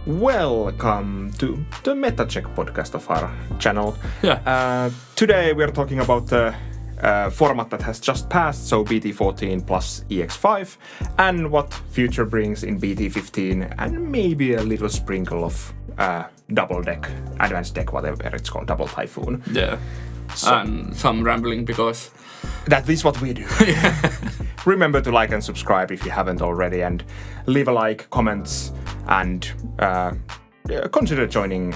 Welcome to the MetaCheck podcast of our channel. Yeah. Today we're talking about the format that has just passed, so BT14 plus EX5, and what future brings in BT15, and maybe a little sprinkle of double deck, advanced deck, whatever it's called, double typhoon. Yeah. So, and some rambling because that is what we do. Remember to like and subscribe if you haven't already, and leave a like, comments, and consider joining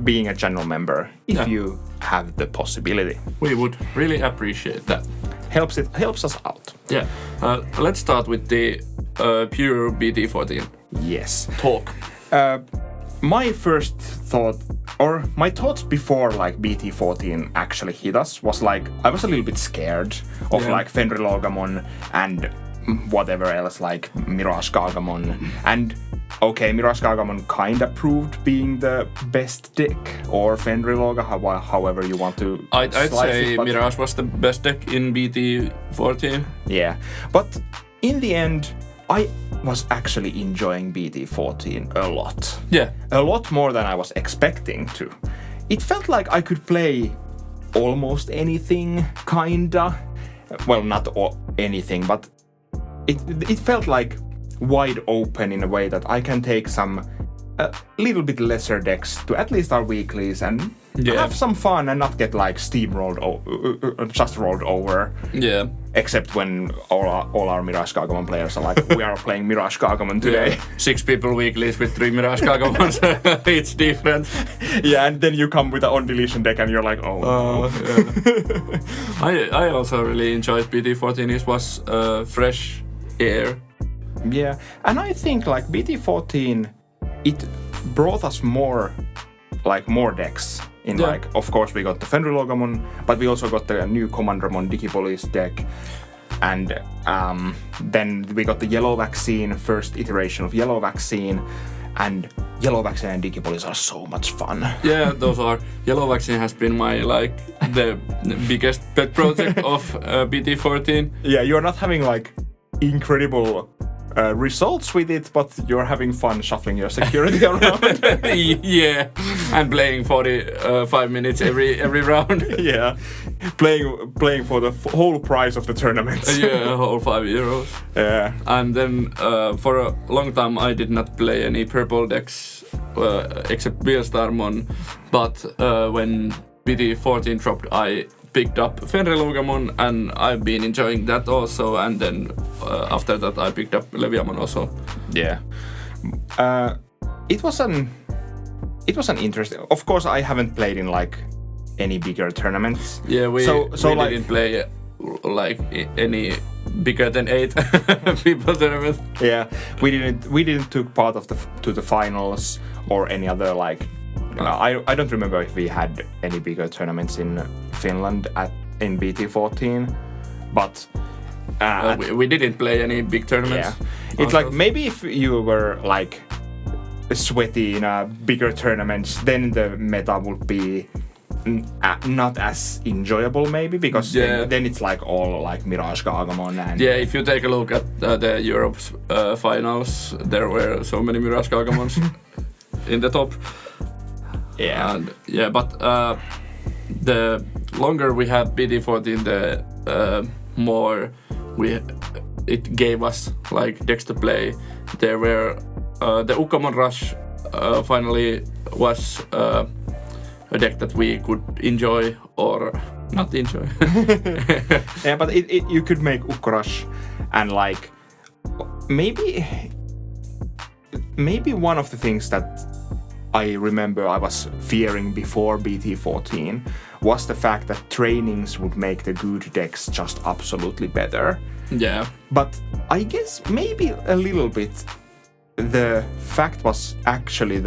being a channel member if you have the possibility. We would really appreciate that. Helps us out. Yeah. Let's start with the pure BT14 Yes. talk. My first thought, or my thoughts before like BT14 actually hit us, was like I was a little bit scared of like Fenrilogamon and whatever else, like Mirage Gargamon. And okay, Mirage Gargamon kinda proved being the best deck, or Fenriloga, however you want to I'd say it, but Mirage was the best deck in BT14. yeah, but in the end, I was actually enjoying BT14 a lot. Yeah. A lot more than I was expecting to. It felt like I could play almost anything, kinda. Well, not anything, but it felt like wide open in a way that I can take some a little bit lesser decks to at least our weeklies and have some fun and not get like steamrolled, just rolled over. Yeah. Except when all our Mirage Gargamon players are like, we are playing Mirage Gargamon today. Yeah. 6 people weeklies with 3 Mirage Gargamons. It's different. Yeah, and then you come with an on-deletion deck and you're like, oh. Yeah. I also really enjoyed BT14. It was fresh air. Yeah, and I think like BT14, it brought us more decks. Like, of course, we got the Fenrilogamon, but we also got the new Commandramon Digipolice deck, and then we got the Yellow Vaccine, first iteration of Yellow Vaccine, and Yellow Vaccine and Digipolice are so much fun. Yeah, those are. Yellow Vaccine has been my the biggest pet project of BT14. Yeah, you're not having like incredible results with it, but you're having fun shuffling your security around. Yeah, and playing 45 minutes every round. Yeah, playing for the whole price of the tournament. Yeah, whole €5. Yeah, and then for a long time I did not play any purple decks except Beelstarmon, but when BT14 dropped, I picked up Fenrilogamon, and I've been enjoying that also, and then after that I picked up Leviamon also. Yeah. It was an interesting. Of course, I haven't played in like any bigger tournaments. Yeah, we like, didn't play like any bigger than 8 people tournament. Yeah, we didn't took part of to the finals or any other like. I don't remember if we had any bigger tournaments in Finland in BT14, but we didn't play any big tournaments. Yeah, it's like maybe if you were like sweaty in a bigger tournaments, then the meta would be not as enjoyable maybe, because then it's like all like Mirage Gargamon and if you take a look at the Europe's finals, there were so many Mirage Gargamons in the top. Yeah. And, but the longer we had BT14, the more it gave us like decks to play. There were the Ukamon Rush finally was a deck that we could enjoy or not enjoy. Yeah, but you could make Ukko Rush, and like maybe one of the things that I remember I was fearing before BT14 was the fact that trainings would make the good decks just absolutely better. Yeah. But I guess maybe a little bit the fact was actually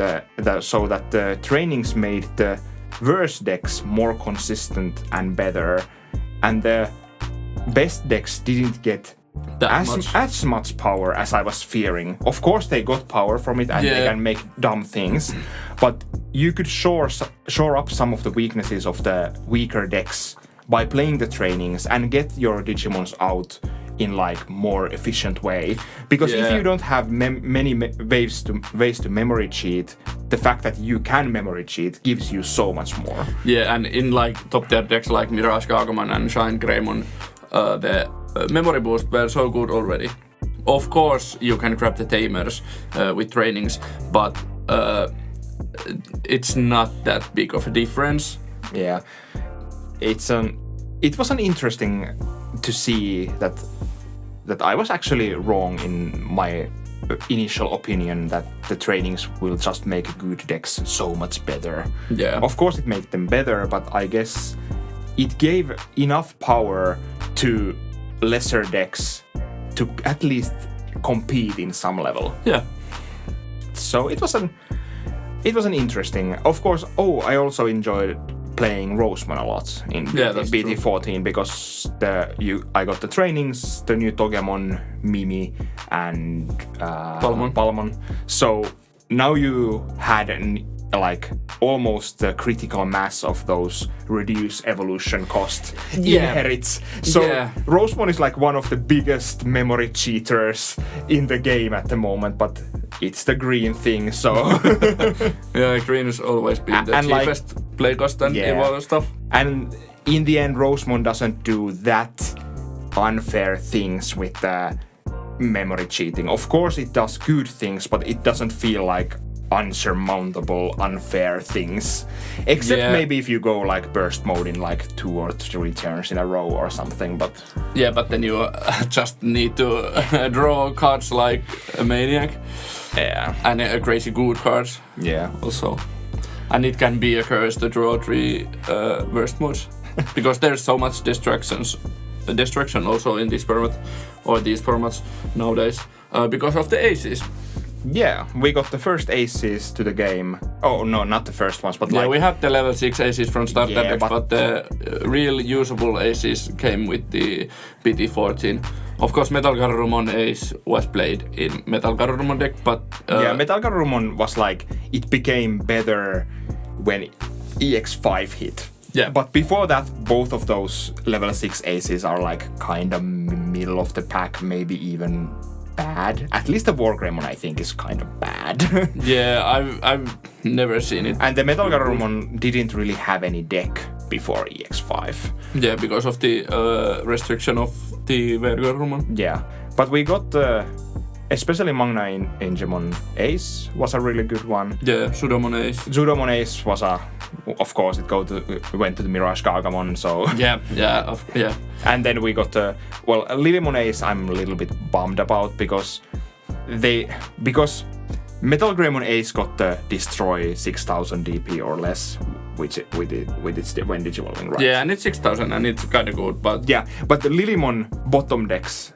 so that the trainings made the worse decks more consistent and better, and the best decks didn't get as much power as I was fearing. Of course, they got power from it, and they can make dumb things, but you could shore up some of the weaknesses of the weaker decks by playing the trainings and get your Digimons out in like more efficient way, because if you don't have many ways to memory cheat, the fact that you can memory cheat gives you so much more. Yeah, and in like top tier decks like Mirage Gargamon and Shine Greymon, the memory boost were so good already. Of course you can grab the tamers with trainings, but it's not that big of a difference. Yeah, it was an interesting to see that I was actually wrong in my initial opinion that the trainings will just make good decks so much better. Yeah. Of course it made them better, but I guess it gave enough power to lesser decks to at least compete in some level. Yeah. So it was an interesting. Of course, I also enjoyed playing Rosemon a lot in BT14 because I got the trainings, the new Togemon, Mimi, and Palmon. So now you had almost the critical mass of those reduced evolution cost inherits. So Rosemon is like one of the biggest memory cheaters in the game at the moment, but it's the green thing, so yeah, green has always been the cheapest play cost and evo stuff. And in the end, Rosemon doesn't do that unfair things with the memory cheating. Of course it does good things, but it doesn't feel like unsurmountable unfair things, except maybe if you go like burst mode in like 2 or 3 turns in a row or something, but then you just need to draw cards like a maniac, and a crazy good cards also, and it can be a curse to draw 3 burst modes because there's so much destruction also in this format or these formats nowadays because of the aces. Yeah, we got the first aces to the game. Oh no, not the first ones, but we had the level 6 aces from starter decks, but the real usable aces came with the BT14. Of course, Metal Garurumon ace was played in Metal Garurumon deck, but Metal Garurumon was like, it became better when EX5 hit. Yeah. But before that, both of those level 6 aces are like kind of middle of the pack, maybe even bad. At least the Wargreymon I think is kind of bad. Yeah, I've never seen it. And the Metal Garurumon didn't really have any deck before EX5. Yeah, because of the restriction of the Wargreymon. Yeah, but we got especially Magna Ingemon Ace was a really good one. Yeah, Zudomon Ace. Zudomon Ace was of course it went to the Mirage Gargamon, so yeah. And then we got Lilymon Ace I'm a little bit bummed about because Metal Greymon Ace got the destroy 6000 DP or less, which with its when digivolving, right? Yeah, and it's 6000 and it's kind of good, but yeah, but the Lilymon bottom decks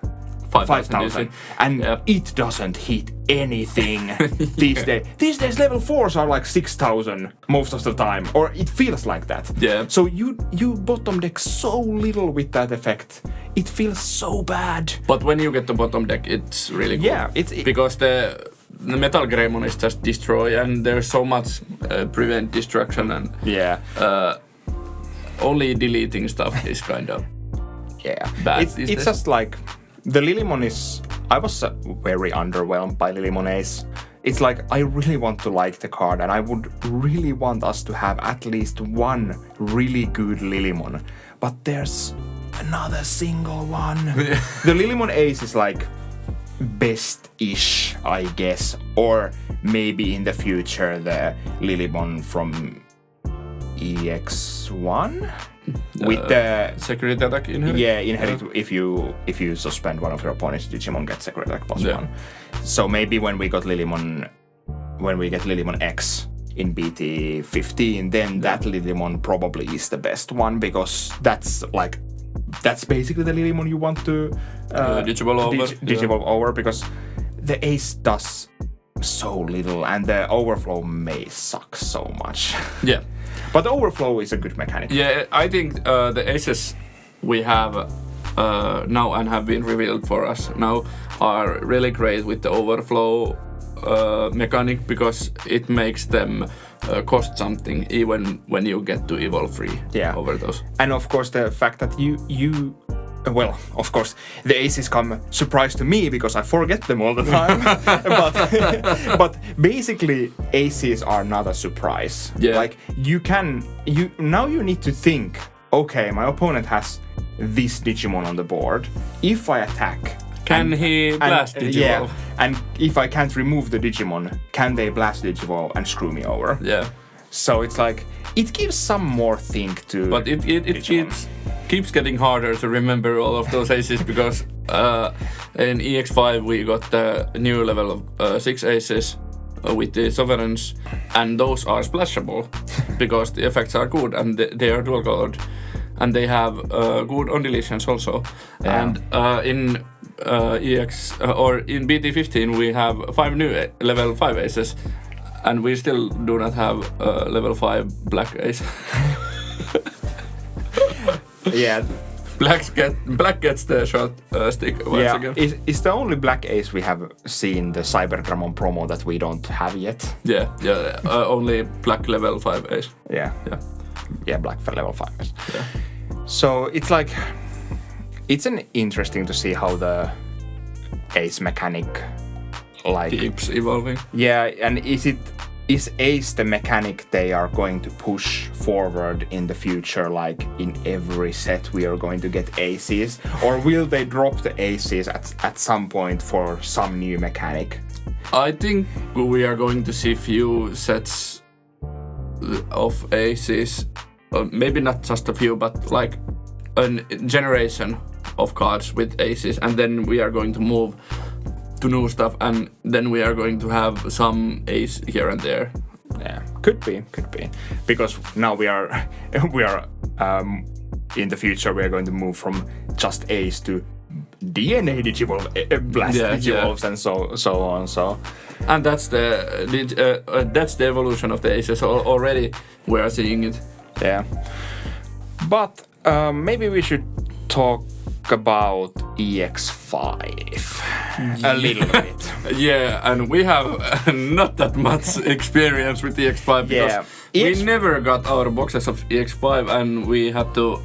5,000 and it doesn't hit anything these days. These days level 4s are like 6,000 most of the time, or it feels like that. Yeah. So you bottom deck so little with that effect. It feels so bad. But when you get the bottom deck, it's really good. Yeah, because the Metal Greymon is just destroy, and there's so much prevent destruction, and only deleting stuff is kind of bad. It's just like the Lilymon I was very underwhelmed by Lilymon Ace. It's like I really want to like the card, and I would really want us to have at least one really good Lilymon, but there's another single one. The Lilymon Ace is like best-ish, I guess, or maybe in the future the Lilymon from EX1 with the security attack inherit. Yeah, inherit. If you suspend one of your opponent's Digimon, get security attack +1. So maybe when we get Lilymon X in BT15, then that Lilymon probably is the best one, because that's basically the Lilymon you want to digivolve over, because the Ace does so little and the overflow may suck so much. Yeah. But the overflow is a good mechanic. Yeah, I think the aces we have now and have been revealed for us now are really great with the overflow mechanic, because it makes them cost something even when you get to evolve free over those. And of course the fact that you well, of course, the aces come surprise to me because I forget them all the time. but basically, aces are not a surprise. Yeah. Like now you need to think. Okay, my opponent has this Digimon on the board. If I attack, can he blast Digivolve? Yeah, and if I can't remove the Digimon, can they blast Digivolve and screw me over? Yeah. So it's like it gives some more think to. But it keeps getting harder to remember all of those aces because in EX5 we got the new level of 6 aces with the sovereigns, and those are splashable because the effects are good and they are dual colored, and they have good on deletions also. Yeah. And in or in BT15 we have 5 new level 5 aces, and we still do not have level 5 black ace. Yeah. Black gets the short stick once again. Is the only black ace we have seen the Cyberdramon promo that we don't have yet. Yeah. Only black level 5 ace. Yeah, black for level 5 ace. Yeah. So it's like it's an interesting to see how the ace mechanic keeps evolving. Yeah, and is ace the mechanic they are going to push forward in the future, like in every set we are going to get aces, or will they drop the aces at some point for some new mechanic? I think we are going to see few sets of aces, maybe not just a few, but like a generation of cards with aces, and then we are going to move to new stuff, and then we are going to have some ace here and there. Yeah, could be, because now we are in the future we are going to move from just ace to DNA Digivolve, blast Digivolves, and so on. So, and that's the evolution of the aces already. We are seeing it. Yeah, but maybe we should talk about EX5 a little bit. Yeah, and we have not that much experience with EX5 because we never got our boxes of EX5, and we had to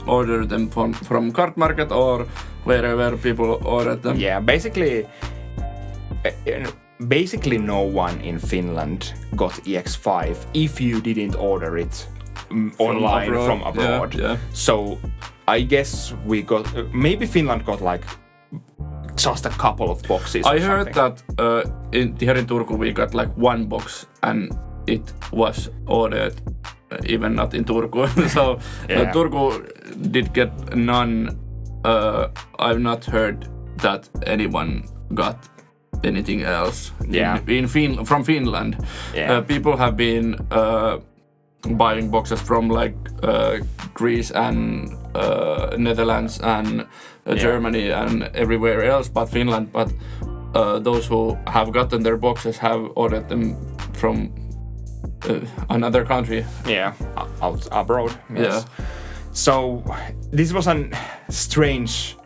order them from Card Market or wherever people ordered them. Yeah, basically no one in Finland got EX5 if you didn't order it online from abroad. Yeah. So I guess we got maybe Finland got like just a couple of boxes. I heard that here in Turku we got like one box, and it was ordered even not in Turku. So Turku did get none. I've not heard that anyone got anything else. From Finland. Yeah. People have been buying boxes from like Greece and Netherlands and Germany and everywhere else but Finland, but those who have gotten their boxes have ordered them from another country. Yeah, out abroad. Yes. Yeah. So this was a strange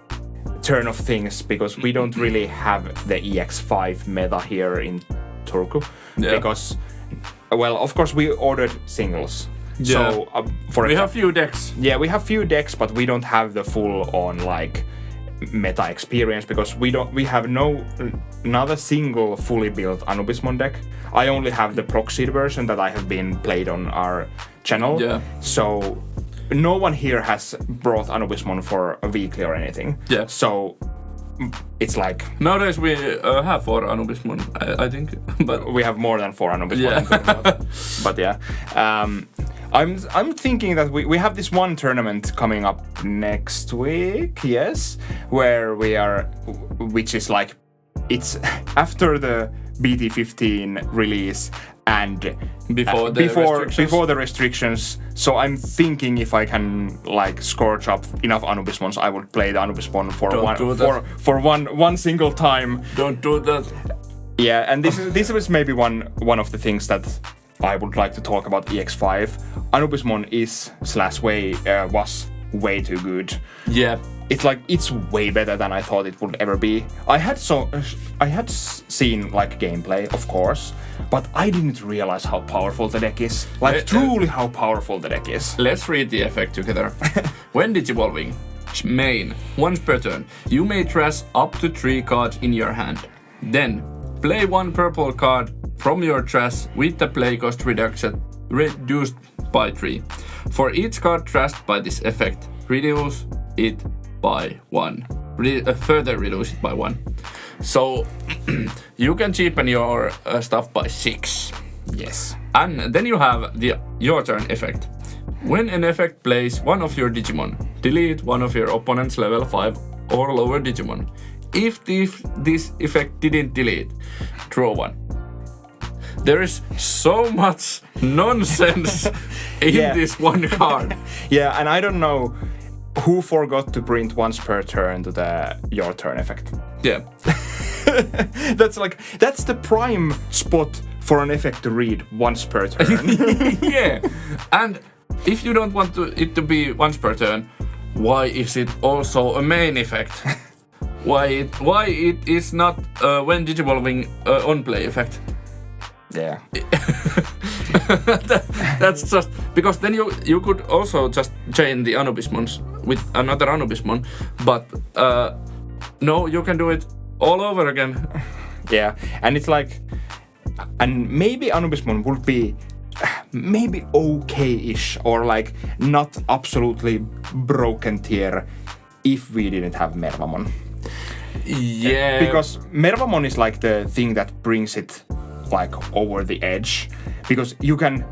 turn of things because we don't really have the EX5 meta here in Turku because, well, of course we ordered singles. Yeah. So we have few decks. Yeah, we have few decks, but we don't have the full on like meta experience because we have not a single fully built Anubismon deck. I only have the proxied version that I have been played on our channel. Yeah. So no one here has brought Anubismon for a weekly or anything. Yeah. So it's like nowadays we have 4 Anubismon, I think, but we have more than 4 Anubismon. Yeah. But yeah, I'm thinking that we have this one tournament coming up next week. Yes, which is like it's after the BT15 release and before the restrictions. So I'm thinking if I can like scourge up enough Anubismons, I would play the Anubismon for one single time. Don't do that. Yeah, and this was maybe one of the things that I would like to talk about EX5. Anubismon was way too good. Yeah. It's way better than I thought it would ever be. I had seen like gameplay, of course, but I didn't realize how powerful the deck is. Like truly how powerful the deck is. Let's read the effect together. When Digivolving, Main. Once per turn. You may trash up to 3 cards in your hand. Then, play 1 purple card from your trash with the play cost reduced by 3. For each card trashed by this effect, reduce it by 1. Further reduce it by 1. So, you can cheapen your stuff by 6. Yes. And then you have your turn effect. When an effect plays one of your Digimon, delete one of your opponent's level 5 or lower Digimon. If this effect didn't delete, draw 1. There is so much nonsense in this one card. Yeah, and I don't know who forgot to print once per turn to the your turn effect. Yeah. That's the prime spot for an effect to read once per turn. Yeah. And if you don't want it to be once per turn, why is it also a main effect? Why it is not when digivolving on play effect? Yeah. That's just because then you could also just chain the Anubismons with another Anubismon, but no, you can do it all over again. Yeah, and it's like, and maybe Anubismon would be maybe okay-ish or like not absolutely broken tier if we didn't have Mervamon. Yeah, because Mervamon is like the thing that brings it like over the edge, because you can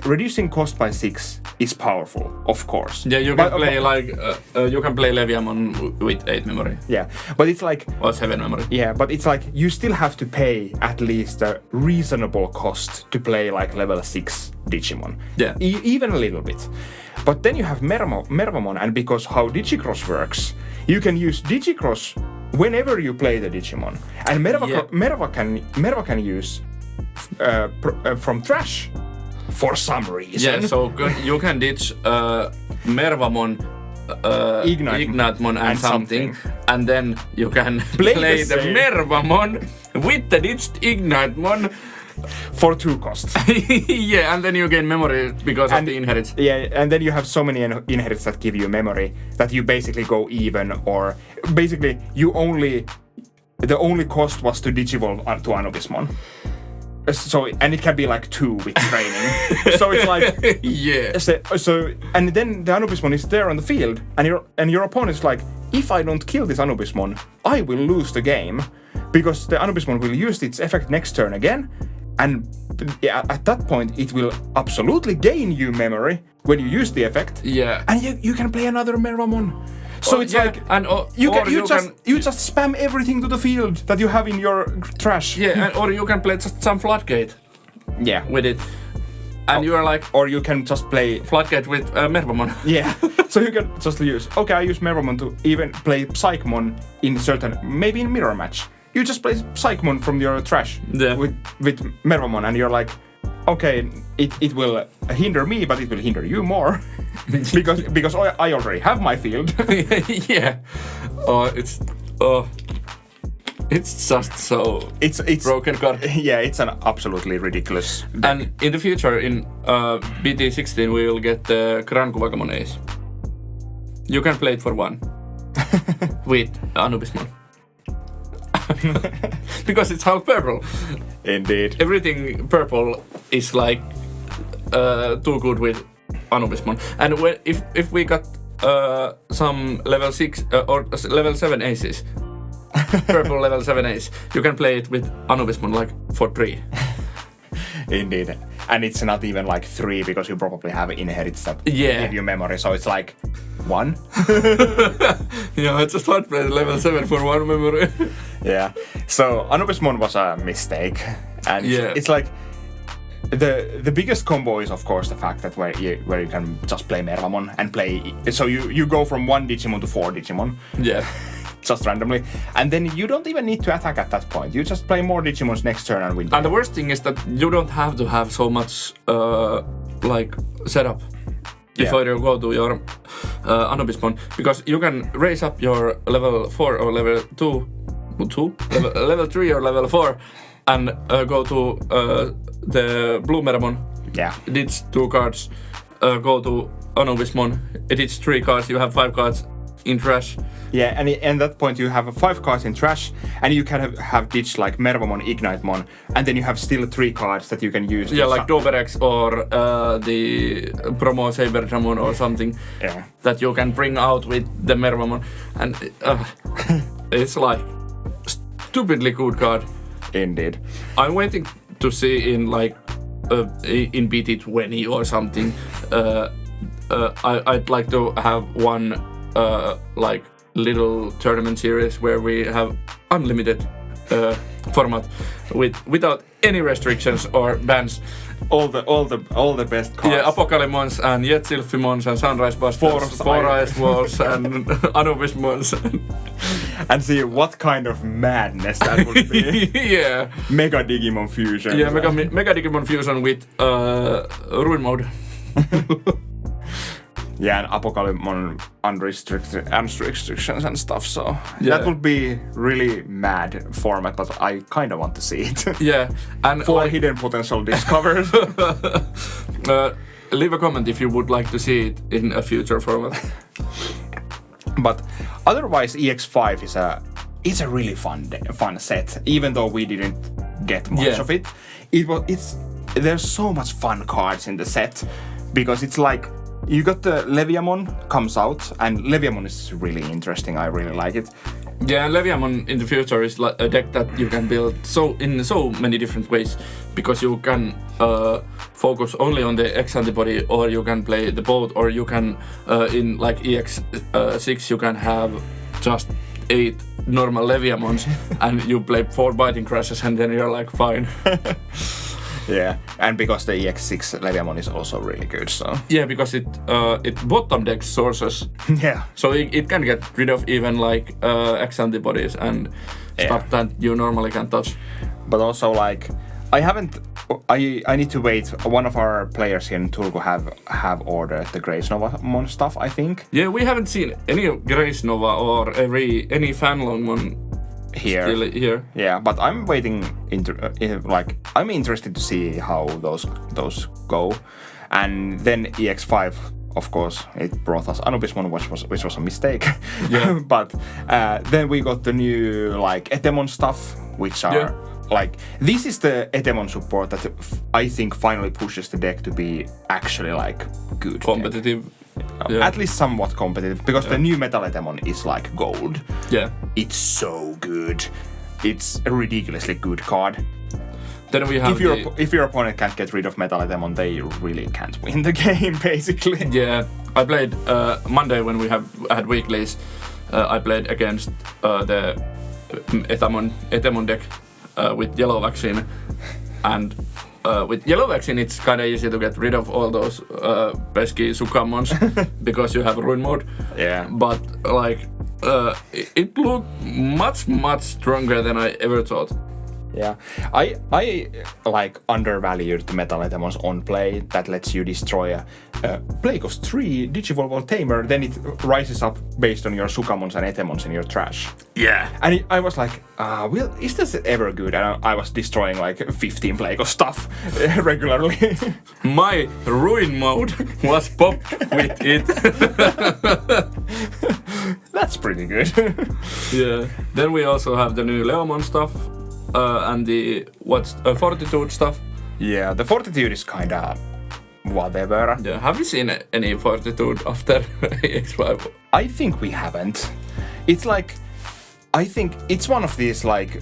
reducing cost by 6 is powerful, of course. Yeah, you can play you can play Leviamon with 8 memory. Yeah, but it's like or 7 memory. Yeah, but it's like you still have to pay at least a reasonable cost to play like level 6 Digimon. Yeah, even a little bit. But then you have Mervamon, and because how Digicross works, you can use Digicross whenever you play the Digimon, and Merva can use from trash for some reason. Yeah, so you can ditch Mervamon, Ignitemon and something, and then you can play the Mervamon with the ditched Ignitemon for 2 costs. Yeah, and then you gain memory because of the inherits. Yeah, and then you have so many inherits that give you memory that you basically go even, or basically the only cost was to digivolve to Anubismon. So, and it can be like 2 with training. So it's like yeah. So and then the Anubismon is there on the field, and your opponent is like, if I don't kill this Anubismon, I will lose the game, because the Anubismon will use its effect next turn again, and at that point it will absolutely gain you memory when you use the effect. Yeah. And you can play another Mervamon. So it's like, and you just spam everything to the field that you have in your trash. Yeah, or you can play just some Floodgate. Yeah, with it, and you are like, or you can just play Floodgate with Mervamon. Yeah, so you can just use. Okay, I use Mervamon to even play Psychmon in certain, maybe in mirror match. You just play Psychmon from your trash with Mervamon, and you're like, okay, it will hinder me, but it will hinder you more. because I already have my field. Yeah. It's just so it's broken card. Yeah, it's an absolutely ridiculous deck. And in the future, in BT16, we will get the Gran Kuwagamon Ace. You can play it for 1 with Anubismon. Because it's half purple. Indeed. Everything purple is like too good with Anubismon. And if we got some level 6 or level 7 aces, purple level 7 ace, you can play it with Anubismon like for 3. Indeed. And it's not even like 3, because you probably have inherits that give you memory, so it's like 1. Yeah, I just want to play level 7 for 1 memory. Yeah. So Anubismon was a mistake. And it's like the biggest combo is of course the fact that where you can just play Mervamon and play, so you go from 1 Digimon to 4 Digimon. Yeah. Just randomly, and then you don't even need to attack at that point. You just play more Digimons next turn and win. And the worst thing is that you don't have to have so much like setup before you go to your Anubismon, because you can raise up your level 4 or level 2, level 3 or level 4, and go to the Blue Meramon. Yeah. Ditch 2 cards, go to Anubismon, ditch 3 cards, you have 5 cards. in trash. Yeah, and at that point you have 5 cards in trash, and you can have ditch like Mervamon, Ignitemon, and then you have still 3 cards that you can use. Yeah, like Doberex or the Promo Saber Dramon or something that you can bring out with the Mervamon. And it's like stupidly good card. Indeed. I'm waiting to see in like in BT20 or something. I'd like to have one like little tournament series where we have unlimited format without any restrictions or bans. All the best cards. Yeah, Apocalypse and Jetsilphimons and Sunrise Busters, Four Ice Walls and Anubismons. And see what kind of madness that would be. Yeah. Mega Digimon fusion. Yeah, Mega Digimon fusion with Ruin mode. Yeah, and Apocalypse restrictions and stuff, so that would be really mad format, but I kind of want to see it. Yeah, and 4 hidden potential discovered. Leave a comment if you would like to see it in a future format. But otherwise, EX5 is a really fun set, even though we didn't get much of it. There's so much fun cards in the set, because it's like you got the Leviamon comes out, and Leviamon is really interesting. I really like it. Yeah, Leviamon in the future is like a deck that you can build in so many different ways, because you can focus only on the X antibody, or you can play the both, or you can in like EX6 you can have just 8 normal Leviamons and you play 4 biting crashes and then you're like fine. Yeah, and because the EX6 Leviamon is also really good, so... Yeah, because it bottom decks sources. Yeah. So it can get rid of even like X antibodies and stuff that you normally can't touch. But also like, I need to wait. One of our players here in Turku have ordered the Grace Nova Mon stuff, I think. Yeah, we haven't seen any Grace Nova or any Fanlongmon here. Yeah, but I'm waiting I'm interested to see how those go. And then EX5, of course, it brought us Anubismon, which was a mistake. Yeah. But then we got the new like Etemon stuff, which are like, this is the Etemon support that I think finally pushes the deck to be actually like good, competitive. Yeah. At least somewhat competitive, because the new Metal Etemon is like gold. Yeah. It's so good. It's a ridiculously good card. Then we have if your opponent can't get rid of Metal Etemon, they really can't win the game, basically. Yeah. I played Monday when we had weeklies. I played against the Etemon deck with Yellow Vaccine, and with Yellow Vaccine it's kind of easy to get rid of all those pesky Sukamons because you have Ruin mode. Yeah. But like it looked much stronger than I ever thought. Yeah, I like undervalued the Metal Etemon's on play that lets you destroy a Plague of 3 Digivolve Tamer, then it rises up based on your Sukamons and Etemons in your trash. Yeah. And I was like, well, is this ever good? And I was destroying like 15 Plague of stuff regularly. My Ruin mode was popped with it. That's pretty good. Yeah. Then we also have the new Leomon stuff. And the Fortitude stuff. Yeah, the Fortitude is kinda whatever. Yeah, have you seen any Fortitude after EX5? I think we haven't. It's like, I think it's one of these like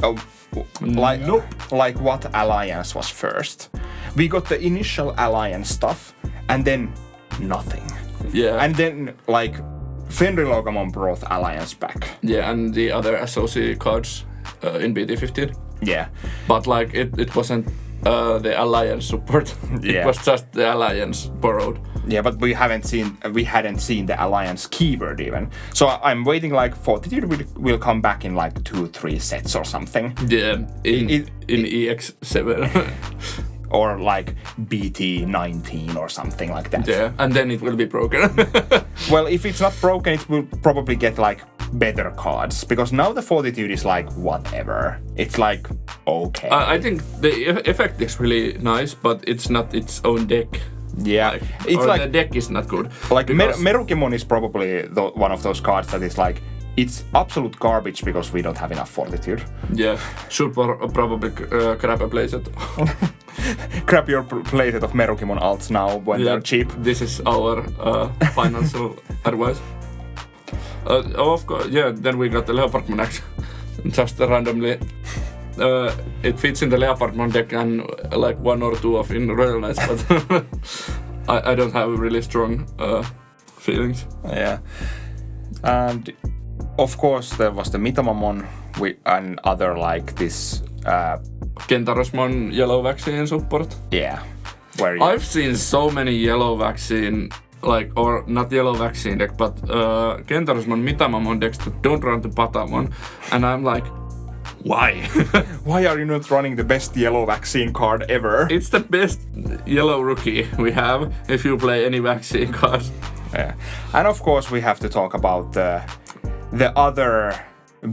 what Alliance was first. We got the initial Alliance stuff, and then nothing. Yeah. And then like Fenrilogamon brought Alliance back. Yeah, and the other associate cards. In BT15. Yeah. But like it wasn't the Alliance support. It was just the Alliance borrowed. Yeah, but we hadn't seen the Alliance keyword even. So I'm waiting like Fortitude will come back in like 2-3 sets or something. Yeah, in EX7. Or like BT19 or something like that. Yeah, and then it will be broken. Well, if it's not broken, it will probably get like better cards, because now the Fortitude is like whatever. It's like okay. I think the effect is really nice, but it's not its own deck Yeah, Like, it's or like the deck is not good. like because- Merukimon is probably one of those cards that is like it's absolute garbage because we don't have enough fortitude. Yeah, should probably grab a playset. Grab your playset of Merukimon alts now when they're cheap. This is our financial advice. Of course, yeah. Then we got the Leopardmon X, just randomly. It fits in the Leopardmon deck and like 1 or 2 of in Royal Knights, but I don't have really strong feelings. Yeah, and of course there was the Mitamamon and other like this. Kentarosmon yellow vaccine support. Yeah, where I've seen so many yellow vaccine, like, or not yellow vaccine deck, but Kentarosmon Mitamamon decks that don't run the Patamon, and I'm like, why? why are you not running the best yellow vaccine card ever? It's the best yellow rookie we have if you play any vaccine cards. Yeah, and of course we have to talk about the other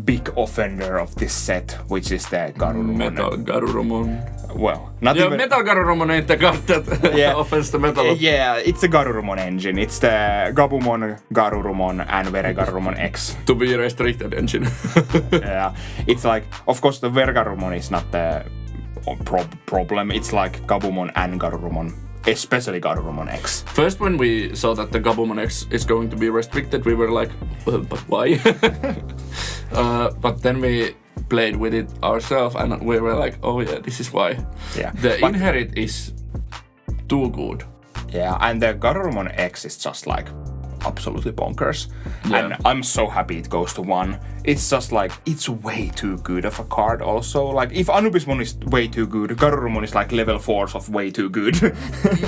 big offender of this set, which is the Garurumon. Metal Garurumon. Well, not Yeah, even. Metal Garurumon ain't the card that Yeah. offends the metal. Yeah, it's the Garurumon engine. It's the Gabumon, Garurumon, and Vere Garurumon X. To be restricted engine. Yeah, it's like, of course, the Vere Garurumon is not the problem. It's like Gabumon and Garurumon, especially Garurumon X. First, when we saw that the Gabumon X is going to be restricted, we were like, well, but why? But then we played with it ourselves and we were like, oh yeah, this is why. Yeah, The Inherit is too good. Yeah, and the Garurumon X is just like absolutely bonkers. Yeah. And I'm so happy it goes to 1. It's just like, it's way too good of a card also. Like, if Anubismon is way too good, Garurumon is like level 4s of way too good.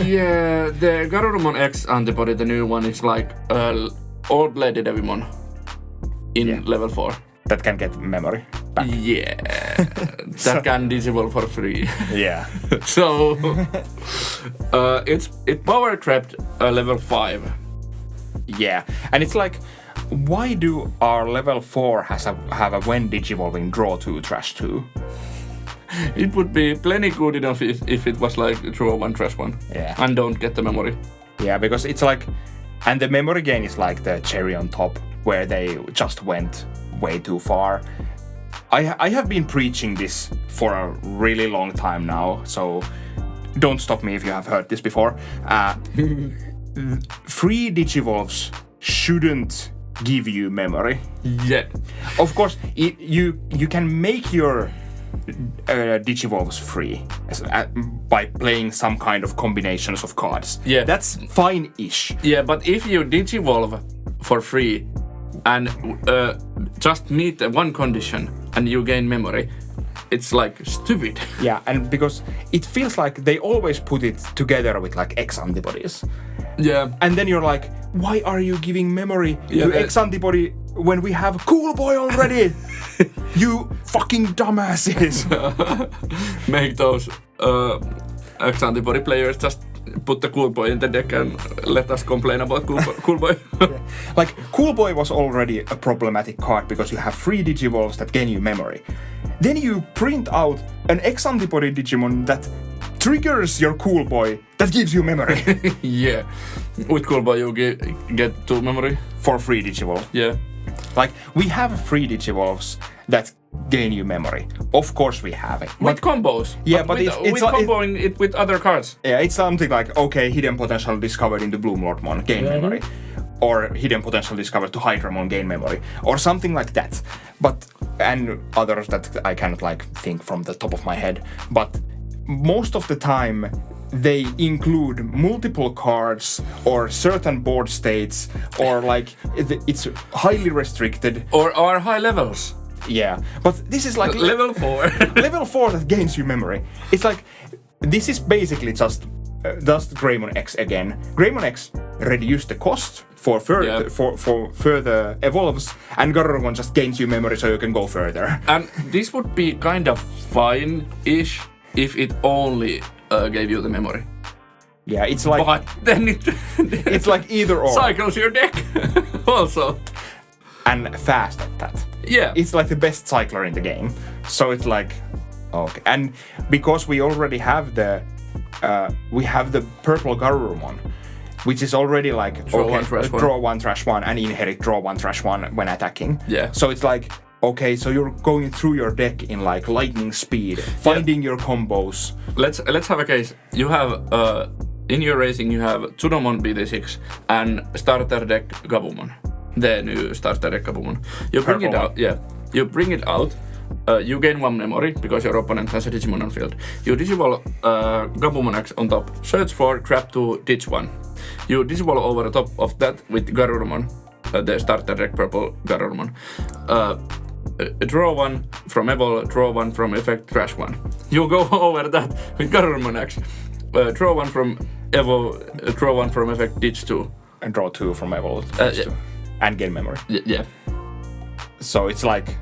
Yeah, the Garurumon X antibody, the new one, is like old Lady Devimon in level 4. That can get memory back. Yeah, that can disable for free. Yeah. So it power crept level 5. Yeah, and it's like, why do our level 4 have a when digivolving draw 2, trash 2? It would be plenty good enough if it was like draw 1, trash 1. Yeah. And don't get the memory. Yeah, because it's like, and the memory gain is like the cherry on top, where they just went way too far. I have been preaching this for a really long time now, so don't stop me if you have heard this before. Free digivolves shouldn't give you memory. Yeah. Of course, you can make your digivolves free by playing some kind of combinations of cards. Yeah. That's fine-ish. Yeah, but if you digivolve for free and just meet one condition and you gain memory, it's like stupid. Yeah, and because it feels like they always put it together with like X antibodies. Yeah. And then you're like, why are you giving memory to X antibody when we have Cool Boy already? You fucking dumbasses. Make those X antibody players just put the Cool Boy in the deck and let us complain about Cool Boy. Like, Cool Boy was already a problematic card because you have free digivolves that gain you memory. Then you print out an X antibody Digimon that triggers your Cool Boy that gives you memory. Yeah. With Cool Boy you get 2 memory. For free digivolve. Yeah. Like, we have free digivolves that gain you memory. Of course we have it. With combos. Yeah, but with, it's with like, comboing it with other cards. yeah, it's something like, okay, hidden potential discovered into Bloomlordmon, gain memory. Or hidden potential discovered to Hydramon, gain memory. Or something like that. But, and others that I cannot like think from the top of my head. But most of the time, they include multiple cards or certain board states, or like it's highly restricted. Or high levels. Yeah, but this is like Level 4. level 4 that gains you memory. It's like, this is basically just Greymon X again. Greymon X reduced the cost for further evolves, and Garurumon just gains you memory so you can go further. And this would be kind of fine-ish if it only gave you the memory. Yeah, it's like, But then it's like either or. cycles your deck also. And fast at that. Yeah. It's like the best cycler in the game. So it's like, okay. And because we already have the we have the purple Garurumon, which is already like Draw one, trash one. draw one, trash one, and inherit draw one, trash one when attacking. Yeah. So it's like, okay, so you're going through your deck in like lightning speed, finding your combos. Let's have a case. You have in your racing you have Tsunomon BT6 and starter deck Gabumon, the new starter deck Gabumon. You bring Purple it out. Yeah. You bring it out. You gain 1 memory because your opponent has a Digimon on field. You disable Gabumon X on top. Search for, grab 2, ditch 1. You disable over the top of that with Garurumon, the starter deck purple Garurumon. Draw 1 from Evol, draw 1 from effect, trash 1. You go over that with Garurumon X. Draw 1 from Evo, draw 1 from effect, ditch 2. And draw 2 from Evil. And gain memory. Yeah. So it's like,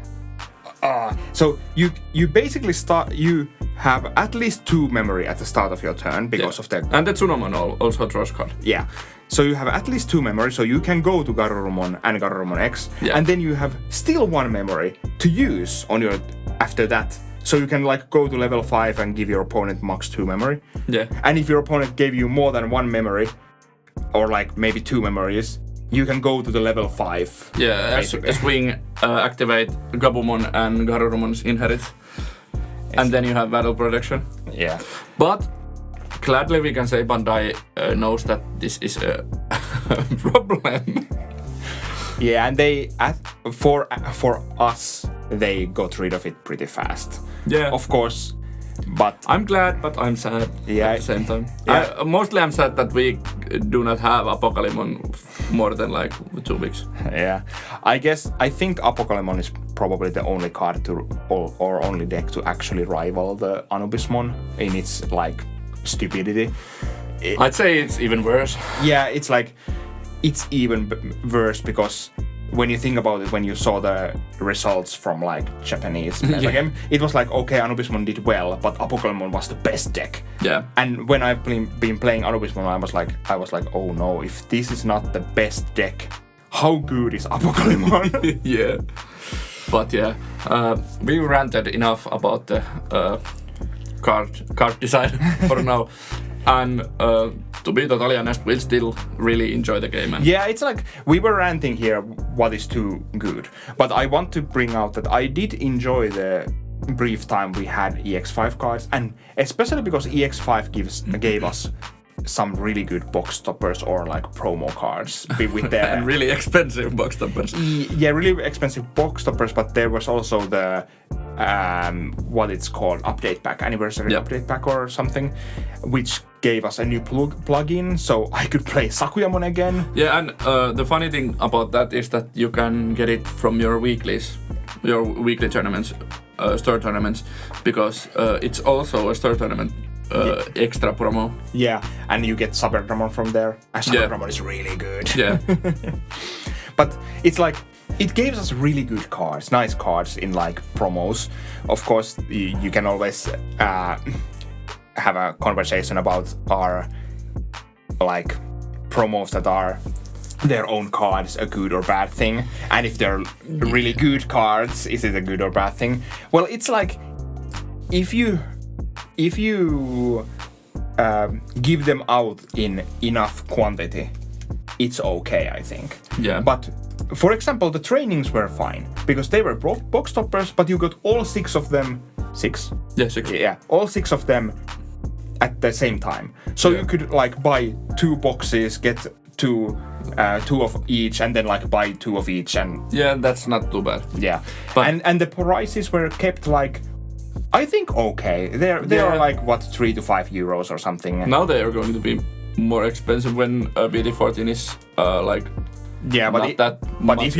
so you basically you have at least 2 memory at the start of your turn because of the... And the Tsunomon also draws card. Yeah. So you have at least 2 memory, so you can go to Garurumon and Garurumon X, and then you have still 1 memory to use on your after that. So you can like go to level 5 and give your opponent max 2 memory. Yeah. And if your opponent gave you more than 1 memory, or like maybe 2 memories, you can go to the level 5. Yeah, swing, activate Gabumon and Garurumon's inherit. And then you have battle protection. Yeah. But gladly we can say Bandai knows that this is a problem. Yeah, and they for us they got rid of it pretty fast. Yeah. Of course, but I'm glad, but I'm sad at the same time. Yeah. Mostly I'm sad that we do not have Apocalypse more than like 2 weeks. Yeah, I think Apocalypse is probably the only card or only deck to actually rival the Anubismon in its like stupidity. I'd say it's even worse. Yeah, it's like it's even worse because when you think about it, when you saw the results from like Japanese metagame, it was like, okay, Anubismon did well, but Apocalypse was the best deck. Yeah. And when I've been playing Anubismon, I was like, oh no, if this is not the best deck, how good is Apocalypse? Yeah. But yeah, we ranted enough about the card design for now. And to be totally honest, we'll still really enjoy the game. Yeah, it's like we were ranting here what is too good. But I want to bring out that I did enjoy the brief time we had EX5 cards, and especially because EX5 gave us some really good box stoppers or like promo cards with the and really expensive box stoppers. Yeah, really expensive box stoppers, but there was also the what it's called, update pack, anniversary update pack or something, which gave us a new plugin, so I could play Sakuyamon again. Yeah, and the funny thing about that is that you can get it from your weekly tournaments, store tournaments, because it's also a store tournament extra promo. Yeah, and you get Saberdramon from there. And Saberdramon is really good. Yeah. But it's like, it gives us really good cards, nice cards in like promos. Of course, you can always have a conversation about our like promos that are their own cards, a good or bad thing, and if they're really good cards, is it a good or bad thing? Well, it's like if you give them out in enough quantity, it's okay, I think. Yeah. But for example, the trainings were fine because they were box stoppers, but you got all 6 of them. 6? Yeah, 6. Yeah, all 6 of them at the same time. So you could like buy 2 boxes, get 2 of each, and then like buy 2 of each, and yeah, that's not too bad. Yeah, but and the prices were kept like, I think okay. They are like what, 3 to 5 euros or something. Now they are going to be more expensive when BT14 is like. Yeah, but if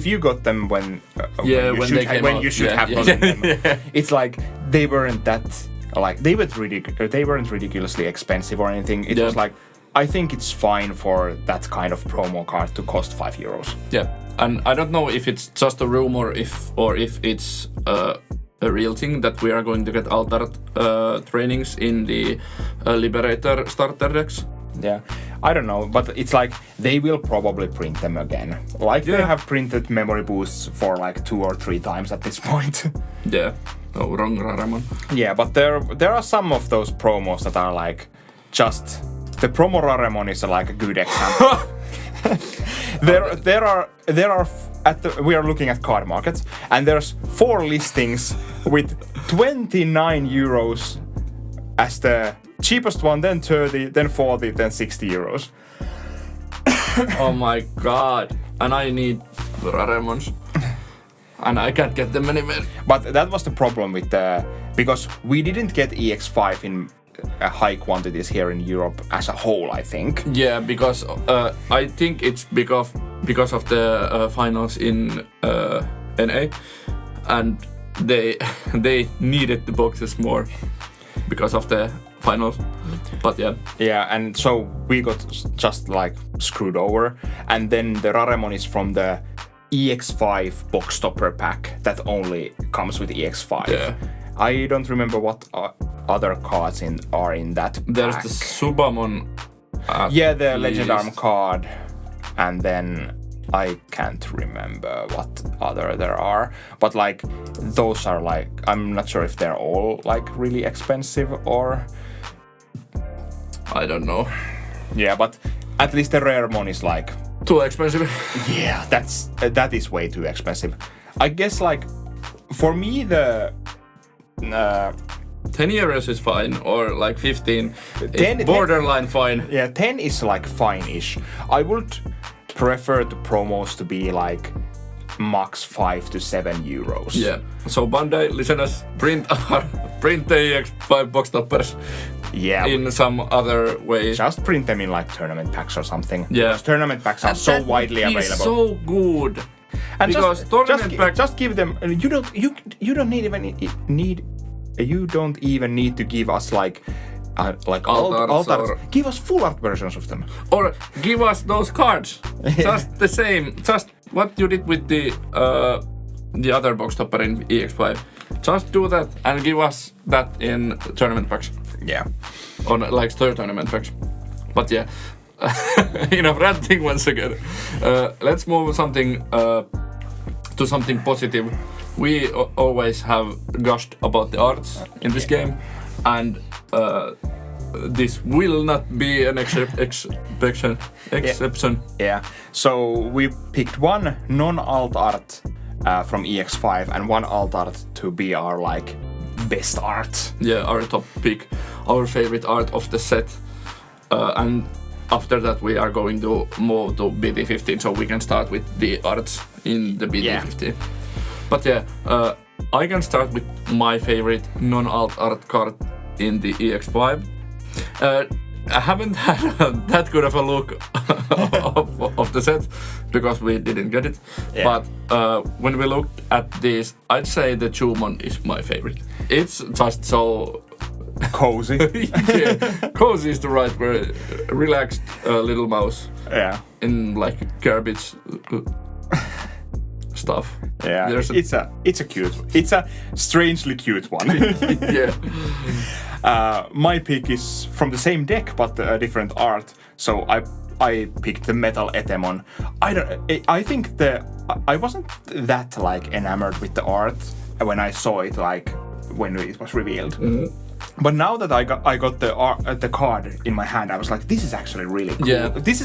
you got them when you should have gotten them, it's like they weren't that like they weren't ridiculously expensive or anything. It was like, I think it's fine for that kind of promo card to cost 5 euros. Yeah, and I don't know if it's just a rumor or if it's a real thing that we are going to get altered trainings in the Liberator starter decks. Yeah, I don't know, but it's like they will probably print them again. Like they have printed memory boosts for like 2 or 3 times at this point. Yeah. Oh, wrong Raramon. Yeah, but there are some of those promos that are like just the promo Raramon is like a good example. We are looking at card markets, and there's 4 listings with 29 euros as the cheapest one, then 30, then 40, then 60 euros. Oh my god. And I need Raramons. And I can't get them anywhere. But that was the problem with because we didn't get EX5 in high quantities here in Europe as a whole, I think. Yeah, because I think it's because of the finals in NA, and they needed the boxes more because of the finals. But yeah. Yeah, and so we got just like screwed over, and then the Raramon is from the EX5 box topper pack that only comes with EX5. Yeah. I don't remember what other cards are in that pack. There's the Subamon. The Legend Arm card, and then I can't remember what other there are. But like those are like, I'm not sure if they're all like really expensive or I don't know. Yeah, but at least the Raremon is like too expensive. Yeah, that is way too expensive. I guess like for me the 10 euros is fine, or like 15. It's borderline fine. Yeah, 10 is like fine-ish. I would prefer the promos to be like max 5 to 7 euros. Yeah. So Bandai listeners, print the EX5 box toppers. Yeah. In some other way. Just print them in like tournament packs or something. Yeah. Because tournament packs are so widely available. So good. And because just give them. You don't even need to give us like alt arts. Give us full art versions of them. Or give us those cards. Just the same. Just what you did with the other box topper in EX5. Just do that and give us that in tournament packs. Yeah. On like third tournament packs. But yeah. Enough ranting once again. Let's move to something positive. We always have gushed about the arts in this game, and this will not be an exception. Yeah. So we picked one non-alt art from EX5 and one alt art to be our like best art. Yeah, our top pick, our favorite art of the set, and after that we are going to move to BT15, so we can start with the arts in the BT15. Yeah. But yeah, I can start with my favorite non-alt art card in the EX5. I haven't had that good of a look of the set because we didn't get it. Yeah. But when we looked at this, I'd say the Digimon is my favorite. It's just so cozy. Yeah, cozy is the right word. Relaxed little mouse. Yeah. In like garbage stuff. Yeah. It's a strangely cute one. Yeah. My pick is from the same deck but different art. So I picked the Metal Etemon. I think I wasn't that like enamored with the art when I saw it like when it was revealed. Mm-hmm. But now that I got the card in my hand, I was like, this is actually really cool. Yeah. This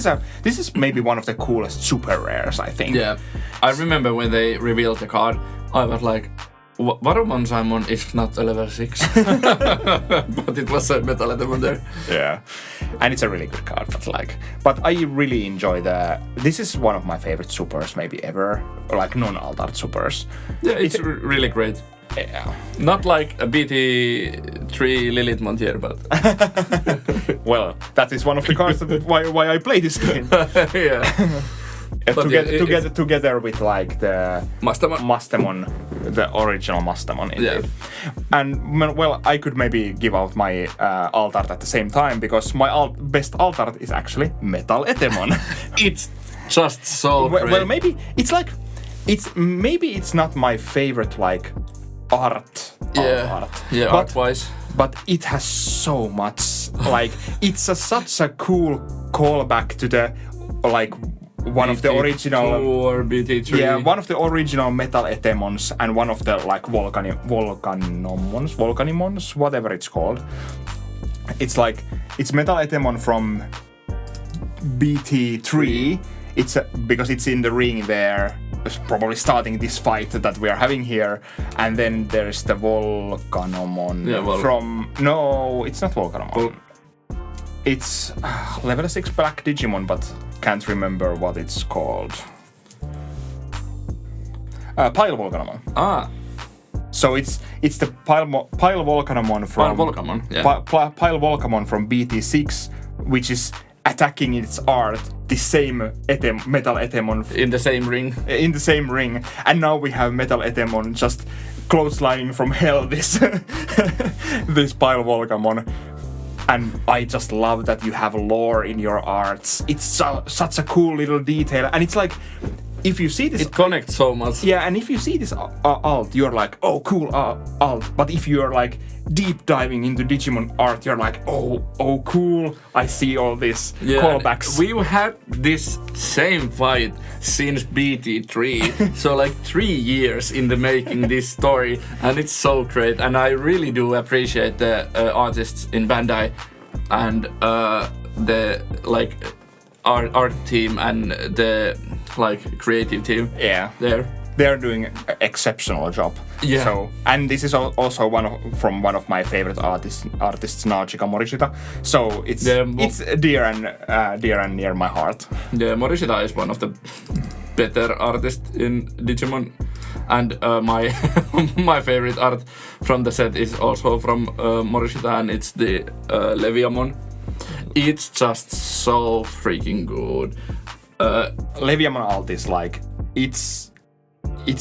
is maybe one of the coolest super rares, I think. Yeah. I remember when they revealed the card, I was like, Warumon Simon is not a level 6. But it was a Metal Etemon there. Yeah. And it's a really good card, but I really enjoy this is one of my favorite supers maybe ever, or like non-alt art supers. Yeah, it's really great. Yeah. Not like a BT3 Lilith Montier, but well, that is one of the cards why I play this game. Yeah. Together with like the Mastemon, the original Mastemon. Yeah. And well, I could maybe give out my alt art at the same time because my best alt art is actually Metal Etemon. It's just so great. Well, maybe it's not my favorite like art. Yeah, art-wise. But it has so much. Like it's such a cool callback to the like one of the original or BT3. Yeah, one of the original Metal Etemons and one of the like Volcanimons, whatever it's called. It's Metal Etemon from BT3. It's because it's in the ring there, probably starting this fight that we are having here, and then there's the Volcanomon from. No, it's not Volcanomon. It's level 6 black Digimon, but can't remember what it's called. Pile Volcanomon. Ah. So it's the Pile Volcanomon from Pile Volcanomon from BT6, which is attacking its art, the same Metal Etemon in the same ring. In the same ring, and now we have Metal Etemon just clotheslining from hell this this Pile Volcanomon. And I just love that you have lore in your arts. It's such a cool little detail, and it's like, if you see this, it connects so much. Yeah, and if you see this alt, you're like, oh, cool alt. But if you're like deep diving into Digimon art, you're like, oh, cool. I see all this callbacks. We've had this same fight since BT3, so like 3 years in the making this story, and it's so great. And I really do appreciate the artists in Bandai and the like art team and the like creative team. Yeah, they're doing an exceptional job. Yeah. So, and this is also one of my favorite artists, Naochika Morishita. So it's dear and near my heart. Yeah, Morishita is one of the better artists in Digimon, and my favorite art from the set is also from Morishita, and it's the Leviamon. It's just so freaking good. Leviamon alt is like it's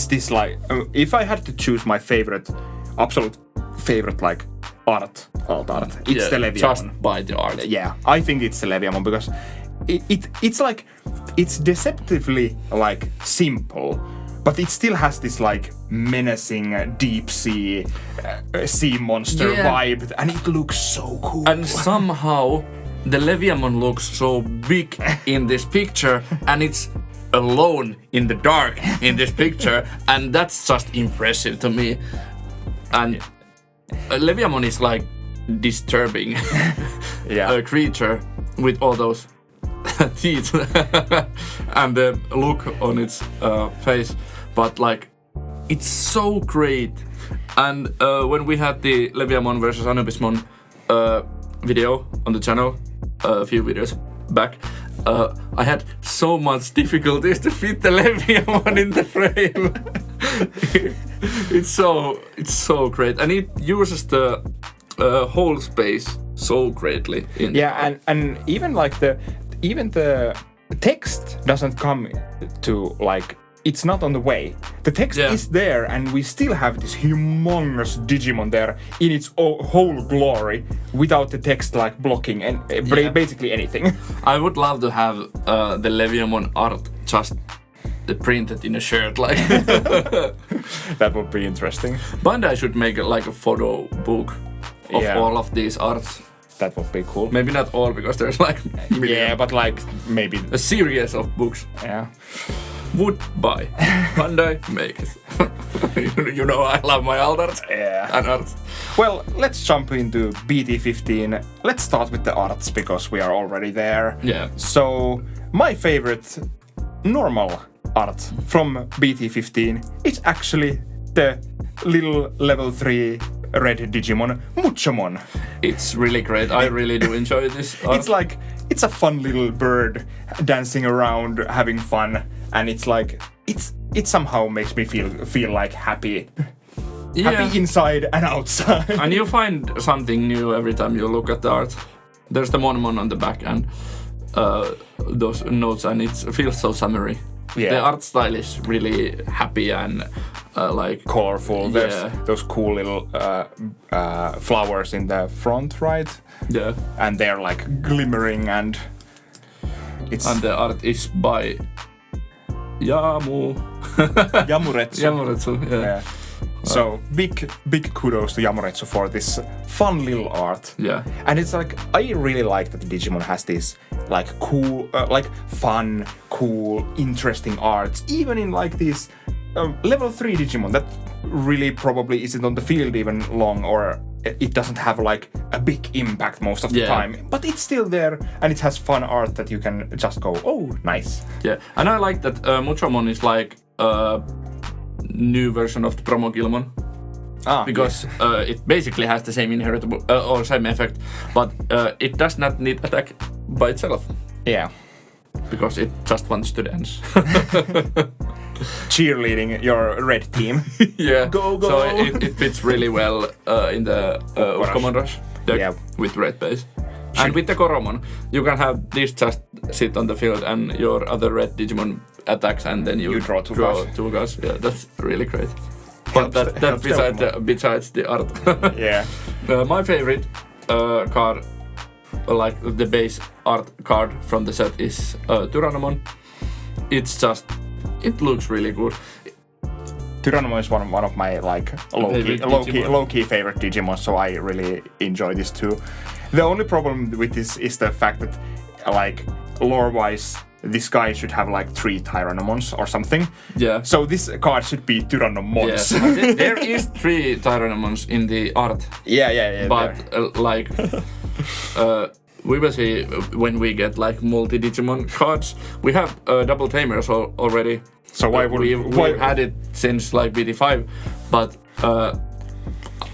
this like if I had to choose my absolute favorite like alt art, it's the Leviamon. Just by the art. Yeah, I think it's the Leviamon because it's like it's deceptively like simple, but it still has this like menacing deep sea monster vibe, and it looks so cool. And somehow the Leviamon looks so big in this picture, and it's alone in the dark in this picture, and that's just impressive to me. And Leviamon is like disturbing creature with all those teeth and the look on its face, but like it's so great. And when we had the Leviamon versus Anubismon video on the channel a few videos back, I had so much difficulties to fit the Leviamon in the frame. It's so great, and it uses the whole space so greatly. And even like the text doesn't come to like. It's not on the way. The text is there, and we still have this humongous Digimon there in its whole glory, without the text like blocking and basically anything. I would love to have the Leviamon art just printed in a shirt, like. That would be interesting. Bandai should make like a photo book of all of these arts. That would be cool. Maybe not all, because there's like but like maybe a series of books. Yeah. Would buy. Bandai, make it. You know I love my art. Yeah. And arts. Well, let's jump into BT15. Let's start with the arts because we are already there. Yeah. So, my favorite normal art from BT15 is actually the little level 3 red Digimon, Muchomon. It's really great. I really do enjoy this art. It's a fun little bird dancing around, having fun. And it's like it somehow makes me feel like happy inside and outside. And you find something new every time you look at the art. There's the Monomon on the back and those notes, and it feels so summery. Yeah. The art style is really happy and like colorful. There's those cool little flowers in the front, right? Yeah. And they're like glimmering, and the art is by Yamuretsu. Yeah. So big kudos to Yamoretsu for this fun little art. Yeah. And it's like, I really like that Digimon has these like cool, like fun, cool, interesting arts, even in like these level 3 Digimon that really probably isn't on the field even long, or it doesn't have like a big impact most of the time, but it's still there and it has fun art that you can just go, oh, nice. Yeah, and I like that Muchomon is like a new version of the Promo Gilmon. Because it basically has the same inheritable or same effect, but it does not need attack by itself. Yeah. Because it just wants to dance. Cheerleading your red team. Yeah. Go! So it fits really well in the Common Rush deck with red base. And with the Koromon, you can have this just sit on the field and your other red Digimon attacks, and then you draw two guys. Yeah, that's really great. But that besides the art. Yeah. My favorite card, like the base art card from the set, is Tyrannomon. It looks really good. Tyrannomon is one of my like low-key favorite Digimon, so I really enjoy this too. The only problem with this is the fact that, like, lore-wise, this guy should have like 3 Tyrannomons or something. Yeah. So this card should be Tyrannomons. Yeah. There is 3 Tyrannomons in the art. Yeah. But we will see when we get like multi-Digimon cards. We have double tamers already. So why would we've had it since like BT5, but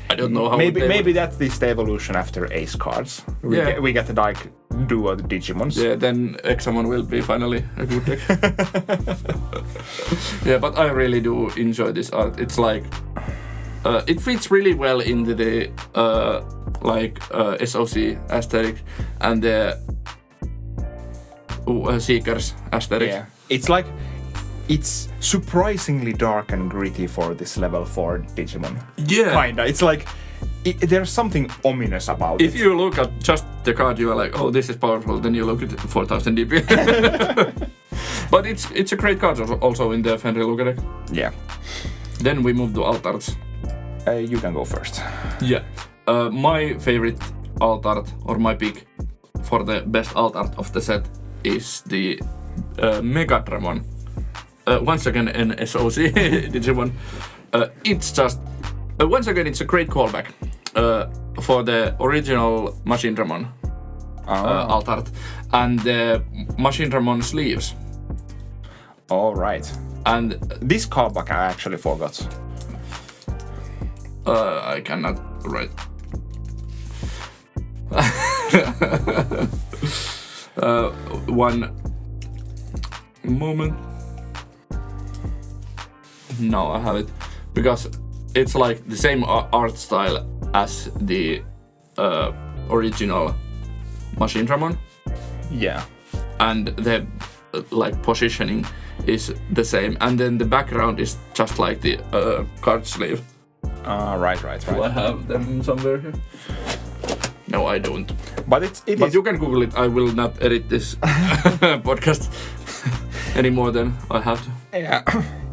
I don't know how. Maybe that's the evolution after Ace cards. We get the like duo Digimons. Yeah, then Examon will be finally a good deck. Yeah, but I really do enjoy this art. It's like it fits really well into the SOC aesthetic and the Seekers aesthetic. Yeah, it's surprisingly dark and gritty for this level 4 Digimon. Yeah. Kinda. It's like, there's something ominous about it. If you look at just the card, you are like, oh, this is powerful, then you look at 4000 DP. But it's a great card also in the Fenrir Luka deck. Yeah. Then we move to alt arts. You can go first. Yeah. My favorite alt art, or my pick for the best alt art of the set, is the Megatramon. Once again, an SOC Digimon. It's just once again, it's a great callback for the original Machine Dramon alt art and the Machine Dramon sleeves. All right. And this callback I actually forgot. I cannot write. One moment. No, I have it because it's like the same art style as the original Machine Dramon. Yeah. And the like positioning is the same, and then the background is just like the card sleeve. Right. Do I have them somewhere here? No, I don't. But but you can Google it. I will not edit this podcast any more than I have to. Yeah,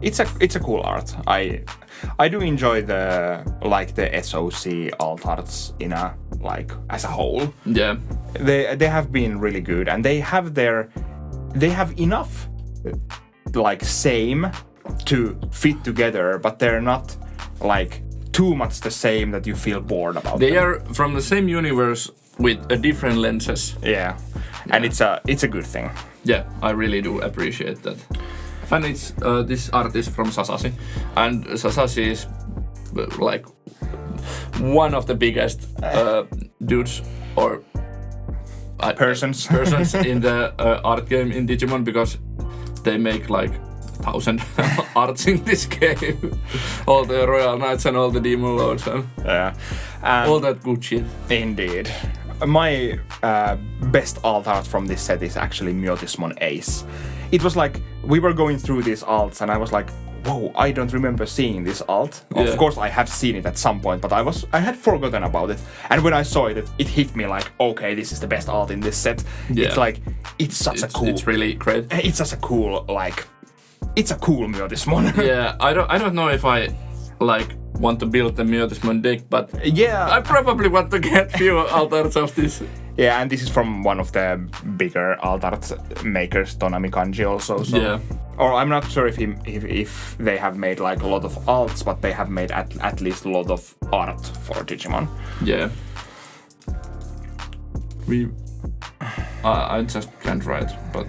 it's a cool art. I do enjoy the SOC alt arts in a as a whole. Yeah, they have been really good, and they have enough same to fit together, but they're not too much the same that you feel bored about. They are from the same universe with different lenses. Yeah, and it's a good thing. Yeah, I really do appreciate that. And it's this art is from Sasashi, and Sasashi is one of the biggest dudes or persons in the art game in Digimon, because they make 1,000 arts in this game. All the Royal Knights and all the Demon Lords and all that good shit. Indeed. My best alt art from this set is actually Myotismon Ace. It was we were going through these alts and I was like, whoa, I don't remember seeing this alt. Yeah. Of course I have seen it at some point, but I had forgotten about it. And when I saw it, it hit me okay, this is the best alt in this set. Yeah. It's it's really great. It's such a cool, it's a cool Myotismon. Yeah, I don't know if I want to build the Mutismon deck, but Yeah. I probably want to get few altars of this. Yeah, and this is from one of the bigger altart makers, Tonami Kanji also. So. Yeah. Or I'm not sure if they have made like a lot of alts, but they have made at least a lot of art for Digimon. Yeah. I just can't write, but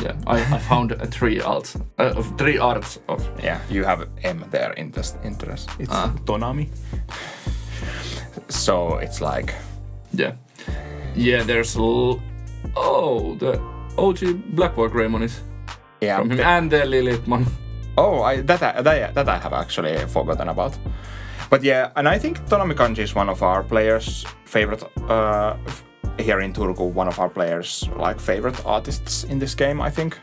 yeah, I found 3 alts, 3 arts of. Yeah, you have M there in this interest. It's Tonami. So it's like. Yeah. There's the OG Blackboard Greymon is from him, and the Lilithmon. Oh, that I have actually forgotten about. But yeah, and I think Tonami Kanji is one of our players' favorite. Here in Turku, one of our players' favorite artists in this game. I think,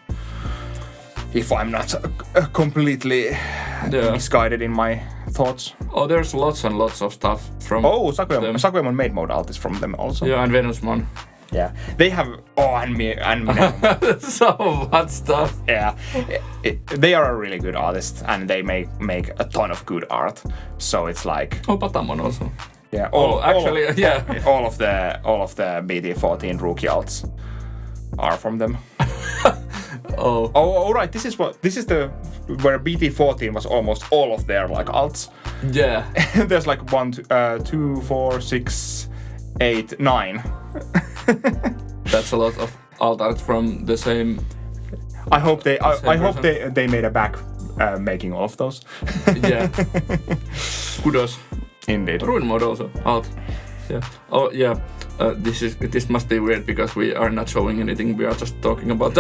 if I'm not completely misguided in my thoughts. Oh, there's lots and lots of stuff from. Oh, Sakuyamon made mode art is from them also. Yeah, and Venusmon. Yeah, they have. Oh, and me. So much stuff. Yeah, they are a really good artist, and they make a ton of good art. So it's like. Oh, Patamon also. Yeah. All of the BT14 rookie alts are from them. Oh, right. This is where BT14 was almost all of their alts. Yeah. There's 1, 2, 4, 6, 8, 9. That's a lot of alt art from the same. I hope they made a back making all of those. Yeah. Kudos. Indeed. Ruin mode also alt. Yeah. Oh yeah. This must be weird because we are not showing anything. We are just talking about.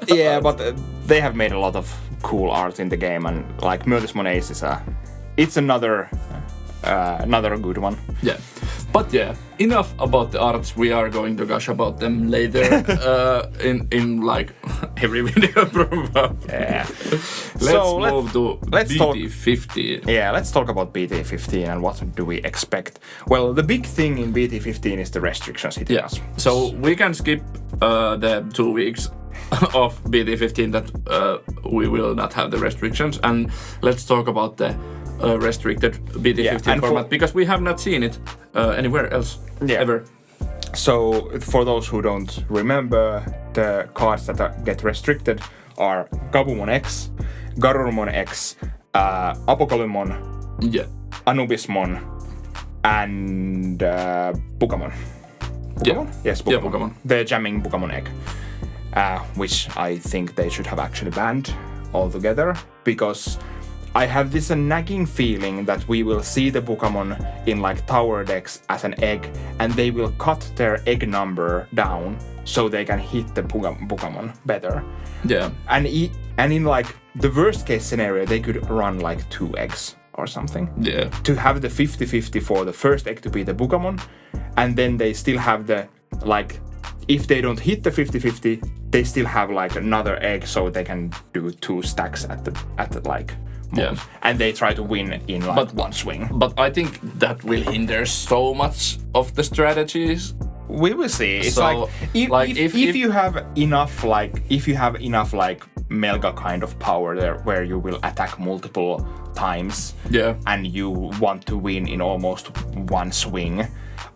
Yeah, but they have made a lot of cool art in the game, and Mutismon Ace it's another good one. Yeah. But yeah, enough about the arts. We are going to gush about them later in every video probably. Yeah. Let's move to BT15. Let's talk about BT15 and what do we expect. Well, the big thing in BT15 is the restrictions hitting us. So we can skip the 2 weeks of BT15 that we will not have the restrictions, and let's talk about the restricted BT15 format because we have not seen it anywhere else ever. So for those who don't remember, the cards that get restricted are Gabumon X, Garurumon X, Apokalymon, Anubismon, and Bukamon. Yeah. Yes, Bukamon. Yeah, Bukamon. The jamming Bukamon egg, which I think they should have actually banned altogether, because I have this nagging feeling that we will see the Bukamon in tower decks as an egg, and they will cut their egg number down so they can hit the Bukamon better. Yeah. And in the worst case scenario, they could run 2 eggs or something. Yeah. To have the 50-50 for the first egg to be the Bukamon, and then they still have the if they don't hit the 50-50, they still have another egg so they can do 2 stacks at the yeah. And they try to win in one swing. But I think that will hinder so much of the strategies. We will see. It's so, if you have enough Melga kind of power there where you will attack multiple times, and you want to win in almost one swing,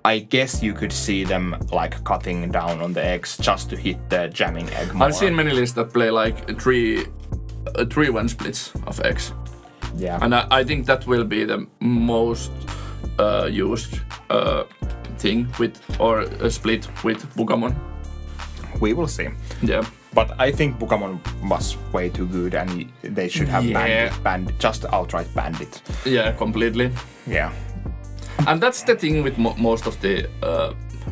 I guess you could see them cutting down on the eggs just to hit the jamming egg more. I've seen many lists that play 3-1 splits of eggs. Yeah. And I think that will be the most used thing or a split with Bukamon. We will see. Yeah. But I think Bukamon was way too good, and they should have just outright banned it. Yeah, completely. Yeah. And that's the thing with most of the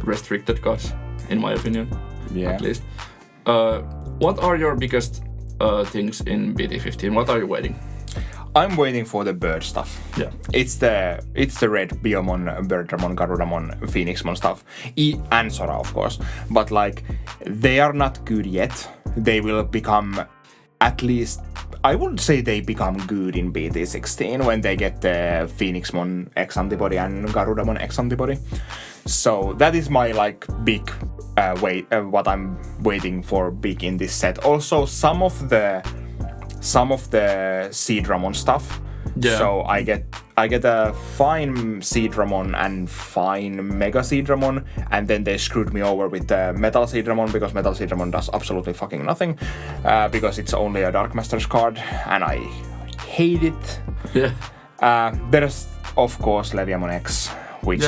restricted cards, in my opinion. Yeah. At least. What are your biggest things in BT15? What are you waiting? I'm waiting for the bird stuff. Yeah. It's the red Biomon, Birdramon, Garudamon, Phoenixmon stuff. And Sora, of course. But they are not good yet. They will become, at least, I would say they become good in BT16 when they get the Phoenixmon X antibody and Garudamon X antibody. So that is my big what I'm waiting for big in this set. Also, some of the Seedramon stuff Yeah. So I get a fine Seadramon and fine Mega Seadramon, and then they screwed me over with the Metal Seadramon because Metal Seadramon does absolutely fucking nothing because it's only a Dark Master's card, and I hate it. Yeah. There's of course Leviamon X, which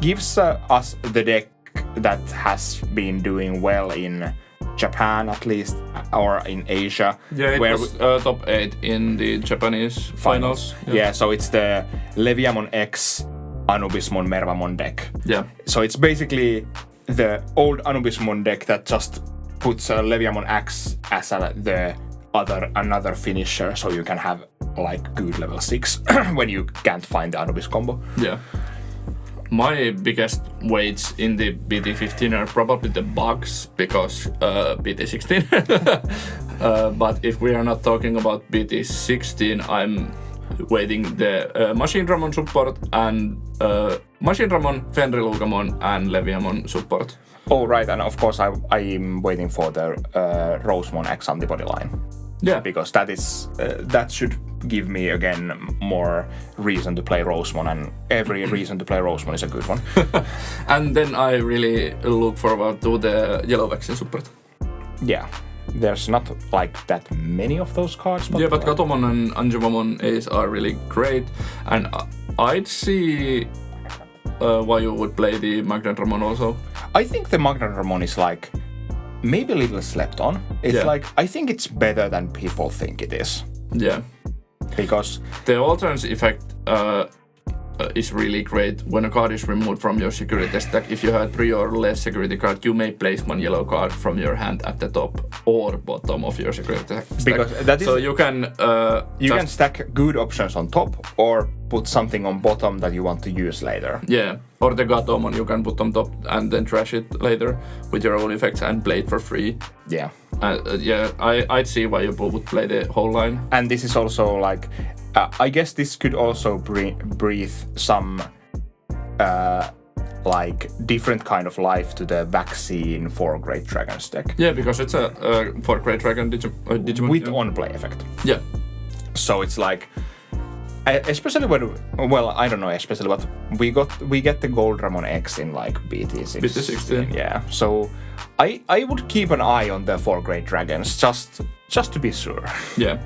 gives us the deck that has been doing well in Japan at least, or in Asia. Yeah, it was top 8 in the Japanese finals. Yeah, so it's the Leviamon X Anubismon Mervamon deck. Yeah. So it's basically the old Anubismon deck that just puts Leviamon X as another finisher, so you can have like good level 6 when you can't find the Anubis combo. Yeah. My biggest weights in the BT15 are probably the bugs because BT16. But if we are not talking about BT16, I'm weighting the Machine Ramon support and Machine Ramon, Fenrilugamon and Leviamon support. Oh right, and of course I'm waiting for the Rosemon X antibody line. Yeah, because that should give me again more reason to play Rosemon, and every reason to play Rosemon is a good one. And then I really look forward to the Yellow Vaccine support. Yeah, there's not like that many of those cards. But but Gatomon and Anjumamon are really great, and I'd see why you would play the Magnet Ramon also. I think the Magnet Ramon is like maybe a little slept on. It's like, I think it's better than people think it is. Yeah. Because the alternate effect is really great. When a card is removed from your security stack, if you have 3 or less security card, you may place one yellow card from your hand at the top or bottom of your security stack. Because that is, so you can can stack good options on top or put something on bottom that you want to use later. Yeah, or the Gatomon you can put on top and then trash it later with your own effects and play it for free. Yeah. I'd see why you would play the whole line. And this is also like, I guess this could also breathe some like different kind of life to the vaccine for Great Dragons deck. Yeah, because it's a for Great Dragon Digimon with on-play effect. Yeah. So it's like, especially when, well, I don't know especially, but we get the Gold Ramon X in like BT16. Yeah. So I would keep an eye on the 4 Great Dragons just to be sure. Yeah.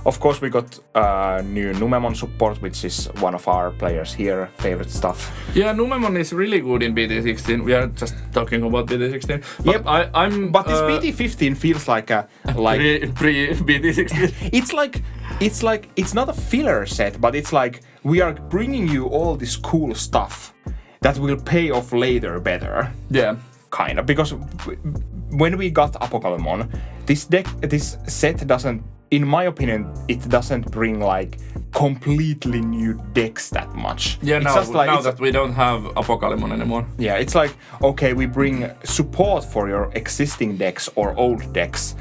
Of course, we got new Numemon support, which is one of our players here favorite stuff. Yeah, Numemon is really good in BT16. We are just talking about BT16. But yep. I'm. But this BT15 feels like a pre BT16. It's not a filler set, but it's like we are bringing you all this cool stuff that will pay off later better. Yeah. Kind of, because when we got Apocalypse, this set doesn't, in my opinion, it doesn't bring like completely new decks that much. Yeah, it's now, just like, now that we don't have Apocalypse anymore. Yeah, it's like, okay, we bring support for your existing decks or old decks,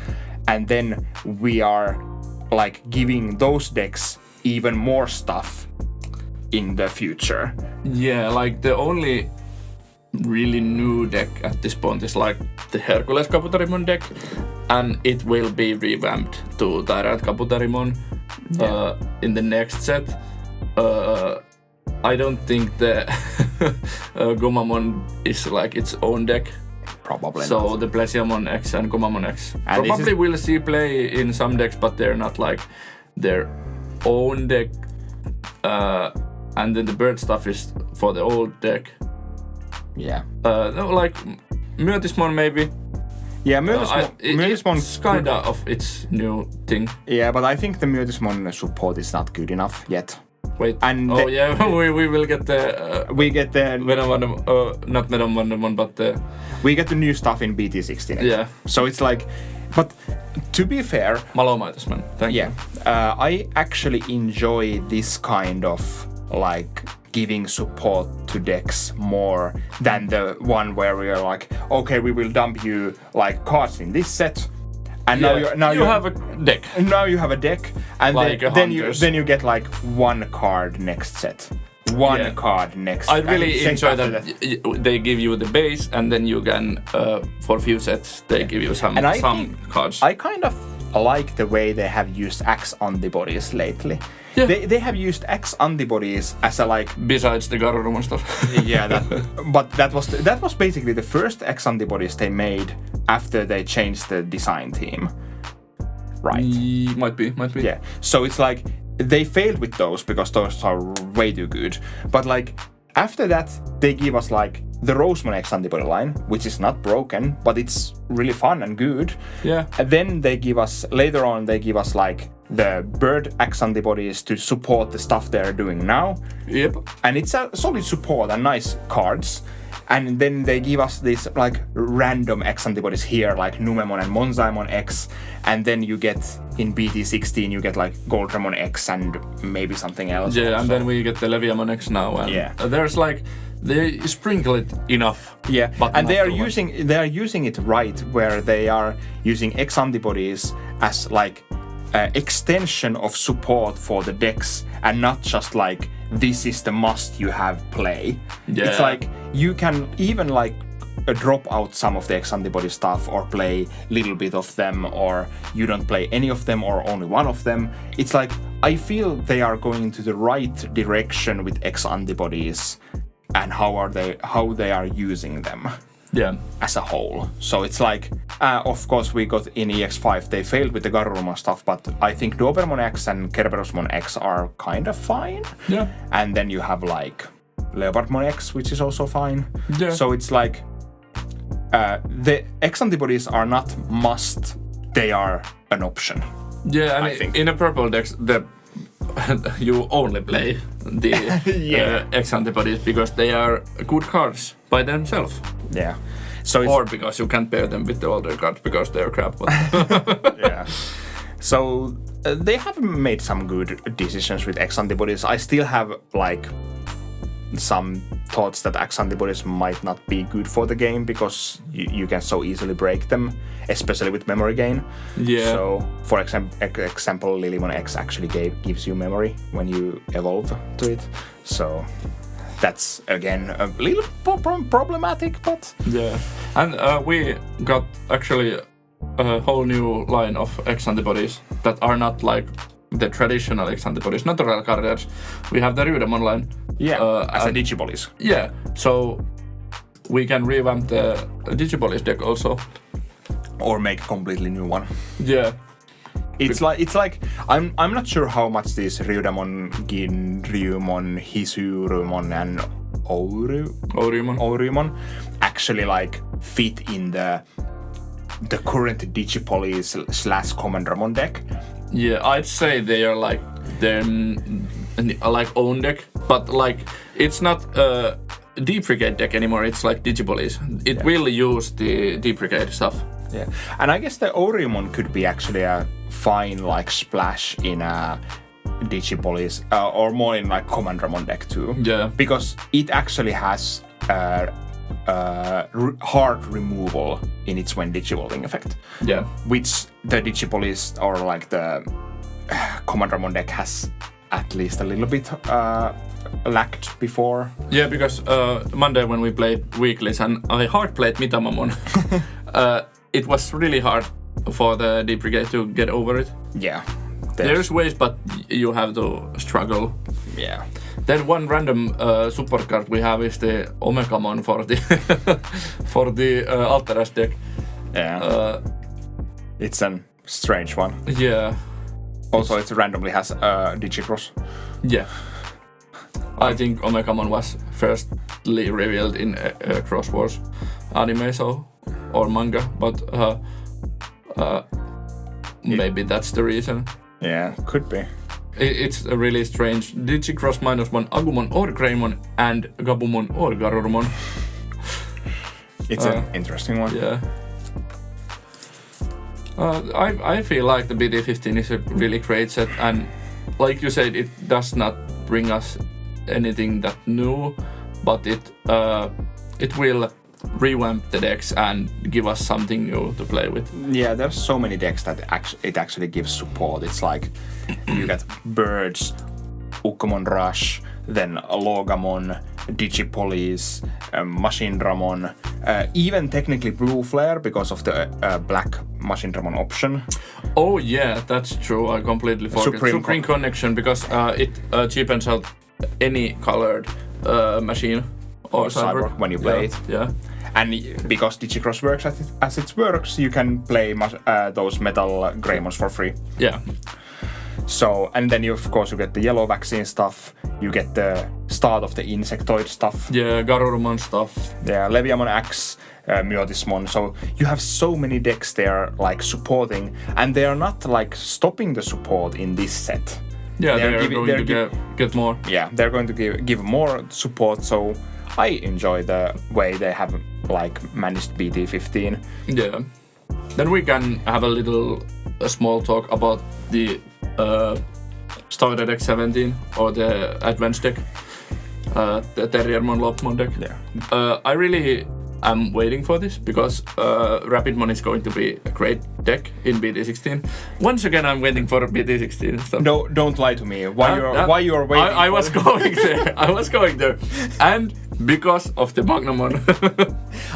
and then we are like giving those decks even more stuff in the future. Yeah, like the only really new deck at this point is like the Hercules Kabuterimon deck, and it will be revamped to Tyrant Kabuterimon in the next set. I don't think the Gumamon is like its own deck. Probably so not. The Plesiamon X and Gumamon X and probably will see play in some decks, but they're not like their own deck. And then the bird stuff is for the old deck. Yeah. No, like Mutismon maybe. Yeah, Mutismon it's kinda of its new thing. Yeah, but I think the Mutismon support is not good enough yet. Wait. And we will get the. We get the. Not Venom Wondermon, but the. We get the new stuff in BT16. Yeah. So it's like, but to be fair. Malomitisman. Thank you. I actually enjoy this kind of like giving support to decks more than the one where we are like, okay, we will dump you like cards in this set, and now you have a deck. Now you have a deck, and like then you get like one card next set, one card next. I really enjoy that they give you the base, and then you can for a few sets they give you some cards. I kind of like the way they have used Axe antibodies lately. Yeah. They have used X antibodies as a like. Besides the Garurumon stuff. Yeah, but that was basically the first X antibodies they made after they changed the design team. Right. Might be. Yeah. So it's like they failed with those because those are way too good. But like after that, they give us like the Rosemon X antibody line, which is not broken, but it's really fun and good. Yeah. And then later on they give us like the Bird X antibodies to support the stuff they're doing now. Yep. And it's a solid support and nice cards. And then they give us these like random X antibodies here, like Numemon and Monzaemon X. And then you get in BT16, you get like Goldramon X and maybe something else. Yeah, also. and then we get the Leviamon X now. And yeah. There's like they sprinkle it enough. Yeah, but and they are using it right, where they are using X antibodies as like extension of support for the decks, and not just like this is the must you have play. Yeah. It's like you can even like drop out some of the X antibody stuff or play little bit of them, or you don't play any of them or only one of them. It's like I feel they are going into the right direction with X antibodies and how they are using them. Yeah. As a whole. So it's like, of course we got in EX5, they failed with the Garurumon stuff, but I think Dobermon X and Kerberosmon X are kind of fine. Yeah. And then you have like Leopardmon X, which is also fine. Yeah. So it's like, the X antibodies are not must, they are an option. Yeah, and I think. in a purple deck, you only play the X antibodies because they are good cards by themselves. Yeah. So or because you can't pair them with the older cards because they're crap. But yeah. So they have made some good decisions with X antibodies. I still have like some thoughts that X antibodies might not be good for the game because you can so easily break them, especially with memory gain. Yeah. So, for example, Lilymon X actually gives you memory when you evolve to it. So that's again a little problematic, but yeah. And we got actually a whole new line of X antibodies that are not like the traditional X antibodies, not the Royal Guardians. We have the Rudamon line. Yeah, as a Digipolis. Yeah, so we can revamp the Digipolis deck also. Or make a completely new one. Yeah. It's like I'm not sure how much these Ryudamon, Ginryumon, Hisurumon and Oryumon actually like fit in the current Digipolis / Commandramon deck. Yeah, I'd say they are like their like own deck, but like it's not a Deprecate deck anymore. It's like Digipolis. It will use the Deprecate stuff. Yeah, and I guess the Oryumon could be actually a fine like splash in a Digipolis or more in like Commandramon deck too. Yeah, because it actually has heart removal in its when Digivolving effect. Yeah, which the Digipolis or like the Commandramon deck has at least a little bit lacked before. Yeah, because Monday when we played weeklies and I hard played Mitamamon, it was really hard for the Deprecate to get over it. Yeah. There's ways, but you have to struggle. Yeah. Then one random support card we have is the Omegamon for the for the Alteras deck. Yeah. It's a strange one. Yeah. Also, it randomly has Digicross. Yeah. I think Omegamon was firstly revealed in Cross Wars anime, or manga, but maybe that's the reason. Yeah, could be. It's a really strange Digicross -1 Agumon or Greymon and Gabumon or Garurumon. It's an interesting one. Yeah. I feel like the BT15 is a really great set, and like you said, it does not bring us anything that new, but it will revamp the decks and give us something new to play with. Yeah, there's so many decks that it actually gives support. It's like you got Birds, Ukkomon Rush, then Logamon, Digipolis, Machinedramon, Even technically blue flare because of the black Machine Dramon option. Oh yeah, that's true. I completely forgot. Supreme Connection, because it cheapens out any colored machine or cyborg when you play it. Yeah. And because Digicross works as it works, you can play those metal Greymons for free. Yeah. So, and then of course you get the yellow vaccine stuff, you get the start of the Insectoid stuff. Yeah, Garurumon stuff. Yeah, Leviamon X, Myotismon. So you have so many decks there like supporting, and they are not like stopping the support in this set. Yeah, they're going to get more. Yeah, they're going to give more support, so I enjoy the way they have like managed BT15. Yeah. Then we can have a small talk about the starter deck 17 or the advanced deck, the Terriermon Lopmon deck. Yeah. I really am waiting for this because Rapidmon is going to be a great deck in BT16. Once again, I'm waiting for BT16. So. No, don't lie to me. Why you're waiting? I was going there. I was going there, and because of the Magnamon.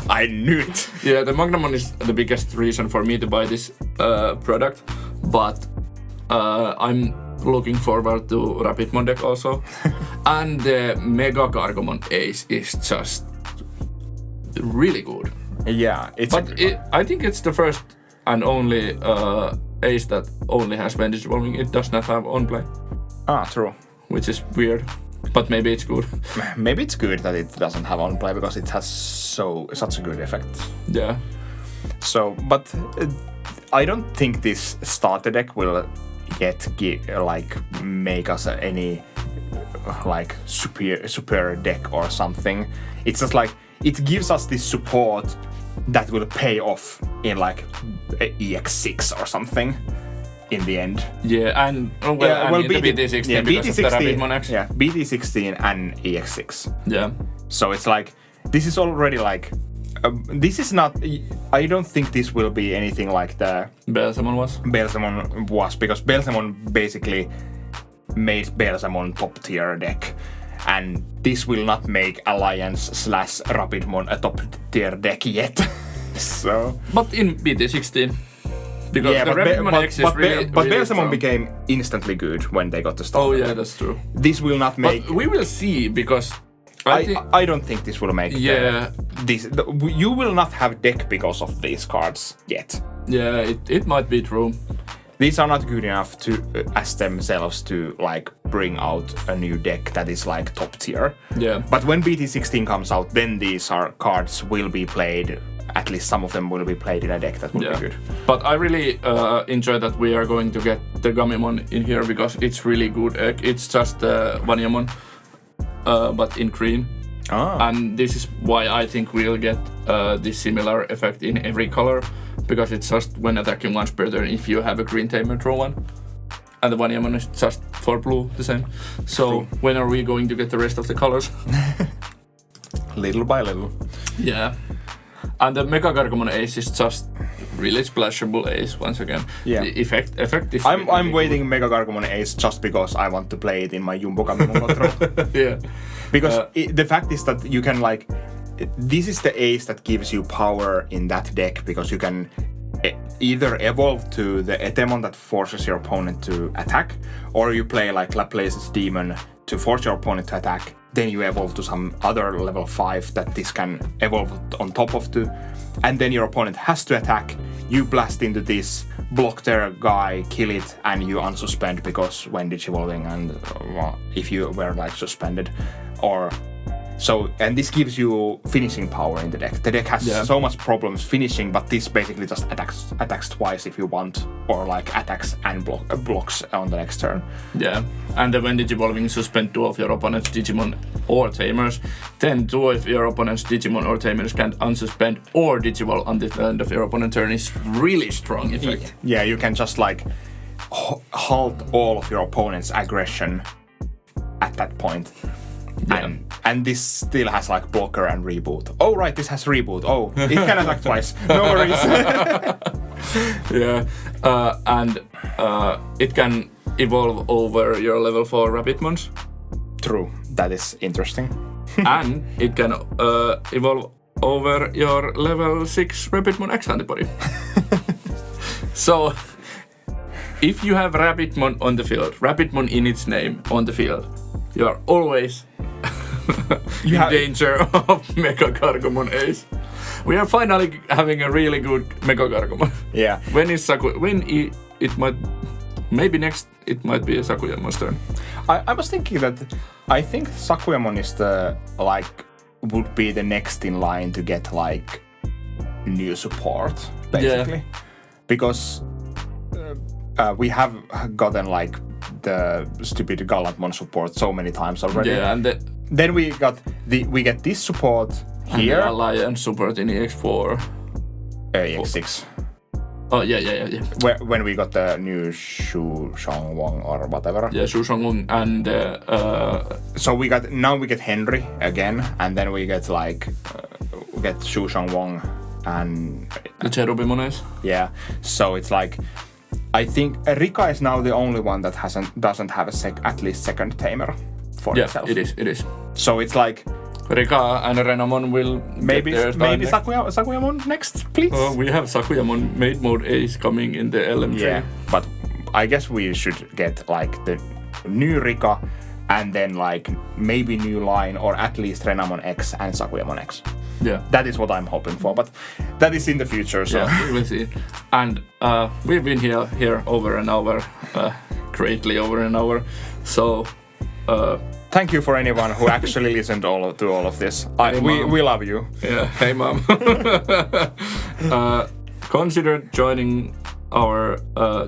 I knew it. Yeah, the Magnamon is the biggest reason for me to buy this product, but I'm looking forward to Rapidmon deck also. And the Mega Gargomon Ace is just really good. Yeah, I think it's the first and only Ace that only has Vintage Evolving. It does not have on play. Ah, true. Which is weird, but maybe it's good. Maybe it's good that it doesn't have on play because it has such a good effect. Yeah. So, but I don't think this starter deck will yet make us any like super deck or something. It's just like it gives us this support that will pay off in like EX6 or something in the end. Yeah, and BT16 yeah, because of the Rapidmon X. Yeah, BT16 and EX6. Yeah. So it's like this is already like this is not. I don't think this will be anything like the Belzemon was because Belzemon basically made Belzemon top tier deck, and this will not make Alliance/Rapidmon a top tier deck yet. So, but in BT16, because the Rapidmon X is really Belzemon strong. became instantly good when they got the start. Oh yeah, that's true. This will not make. But we will see because. I don't think this will make. Yeah. You will not have deck because of these cards yet. Yeah, it might be true. These are not good enough to as themselves to like bring out a new deck that is like top tier. Yeah. But when BT16 comes out, then these cards will be played. At least some of them will be played in a deck that will be good. But I really enjoy that we are going to get the Gamemon in here because it's really good. It's just Vanyamon, but in green. And this is why I think we'll get this similar effect in every color, because it's just when attacking once per turn if you have a green tamer, draw one. And the Vanyamon is just for blue, the same. So when are we going to get the rest of the colors? Little by little. Yeah. And the Mega Gargomon Ace is just really splashable Ace once again. Yeah. The effect is. I'm waiting Mega Gargomon Ace just because I want to play it in my Jumbo Gamemon control. Yeah. Because the fact is that you can like, this is the Ace that gives you power in that deck because you can either evolve to the Etemon that forces your opponent to attack, or you play like Laplace's Demon to force your opponent to attack. Then you evolve to some other level 5 that this can evolve on top of to, and then your opponent has to attack. You blast into this, block their guy, kill it, and you unsuspend because when digivolving and if you were like suspended, or so, and this gives you finishing power in the deck. The deck has so much problems finishing, but this basically just attacks twice if you want, or like attacks and blocks on the next turn. Yeah, and when digivolving, suspend 2 of your opponent's Digimon or Tamers. Then 2 of your opponent's Digimon or Tamers can unsuspend or digivolve until the end of your opponent's turn is really strong effect. Yeah, you can just like halt all of your opponent's aggression at that point. Yeah. And this still has like blocker and reboot. Oh right, this has reboot. Oh, it can attack twice. No worries. Yeah, and it can evolve over your level 4 Rapidmons. True, that is interesting. And it can evolve over your level 6 Rapidmon X antibody. So, if you have Rapidmon on the field, Rapidmon in its name on the field, you are always in danger of Mega Gargomon Ace. We are finally having a really good Mega Gargomon. Yeah. It might, maybe next it might be a Sakuyamon's turn. I was thinking that I think Sakuyamon is would be the next in line to get like new support, basically. Yeah. Because we have gotten like the stupid Galantmon support so many times already. Yeah, and then we get this support here. And the Alliance support in EX4. EX6. Oh yeah. When we got the new Shu Shang Wong or whatever. Yeah, Shu Shang Wong and so we get Henry again, and then we get get Shu Shang Wong and the Cherubimon's. Yeah, so it's like I think Rika is now the only one that doesn't have at least second tamer for itself. Yeah, it is. So it's like Rika and Renamon will maybe Sakuyamon next, please. We have Sakuyamon Maid Mode Ace coming in the LM3. Yeah, but I guess we should get like the new Rika and then like maybe new line or at least Renamon X and Sakuyamon X. Yeah, that is what I'm hoping for, but that is in the future. So yeah, we will see. And we've been here over an hour, greatly over an hour. So. Thank you for anyone who actually listened to all of this. We love you. Yeah, hey mom. Consider joining our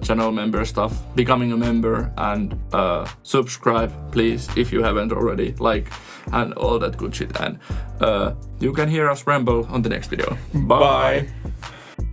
channel member stuff, becoming a member, and subscribe, please, if you haven't already. And all that good shit. And you can hear us ramble on the next video. Bye. Bye.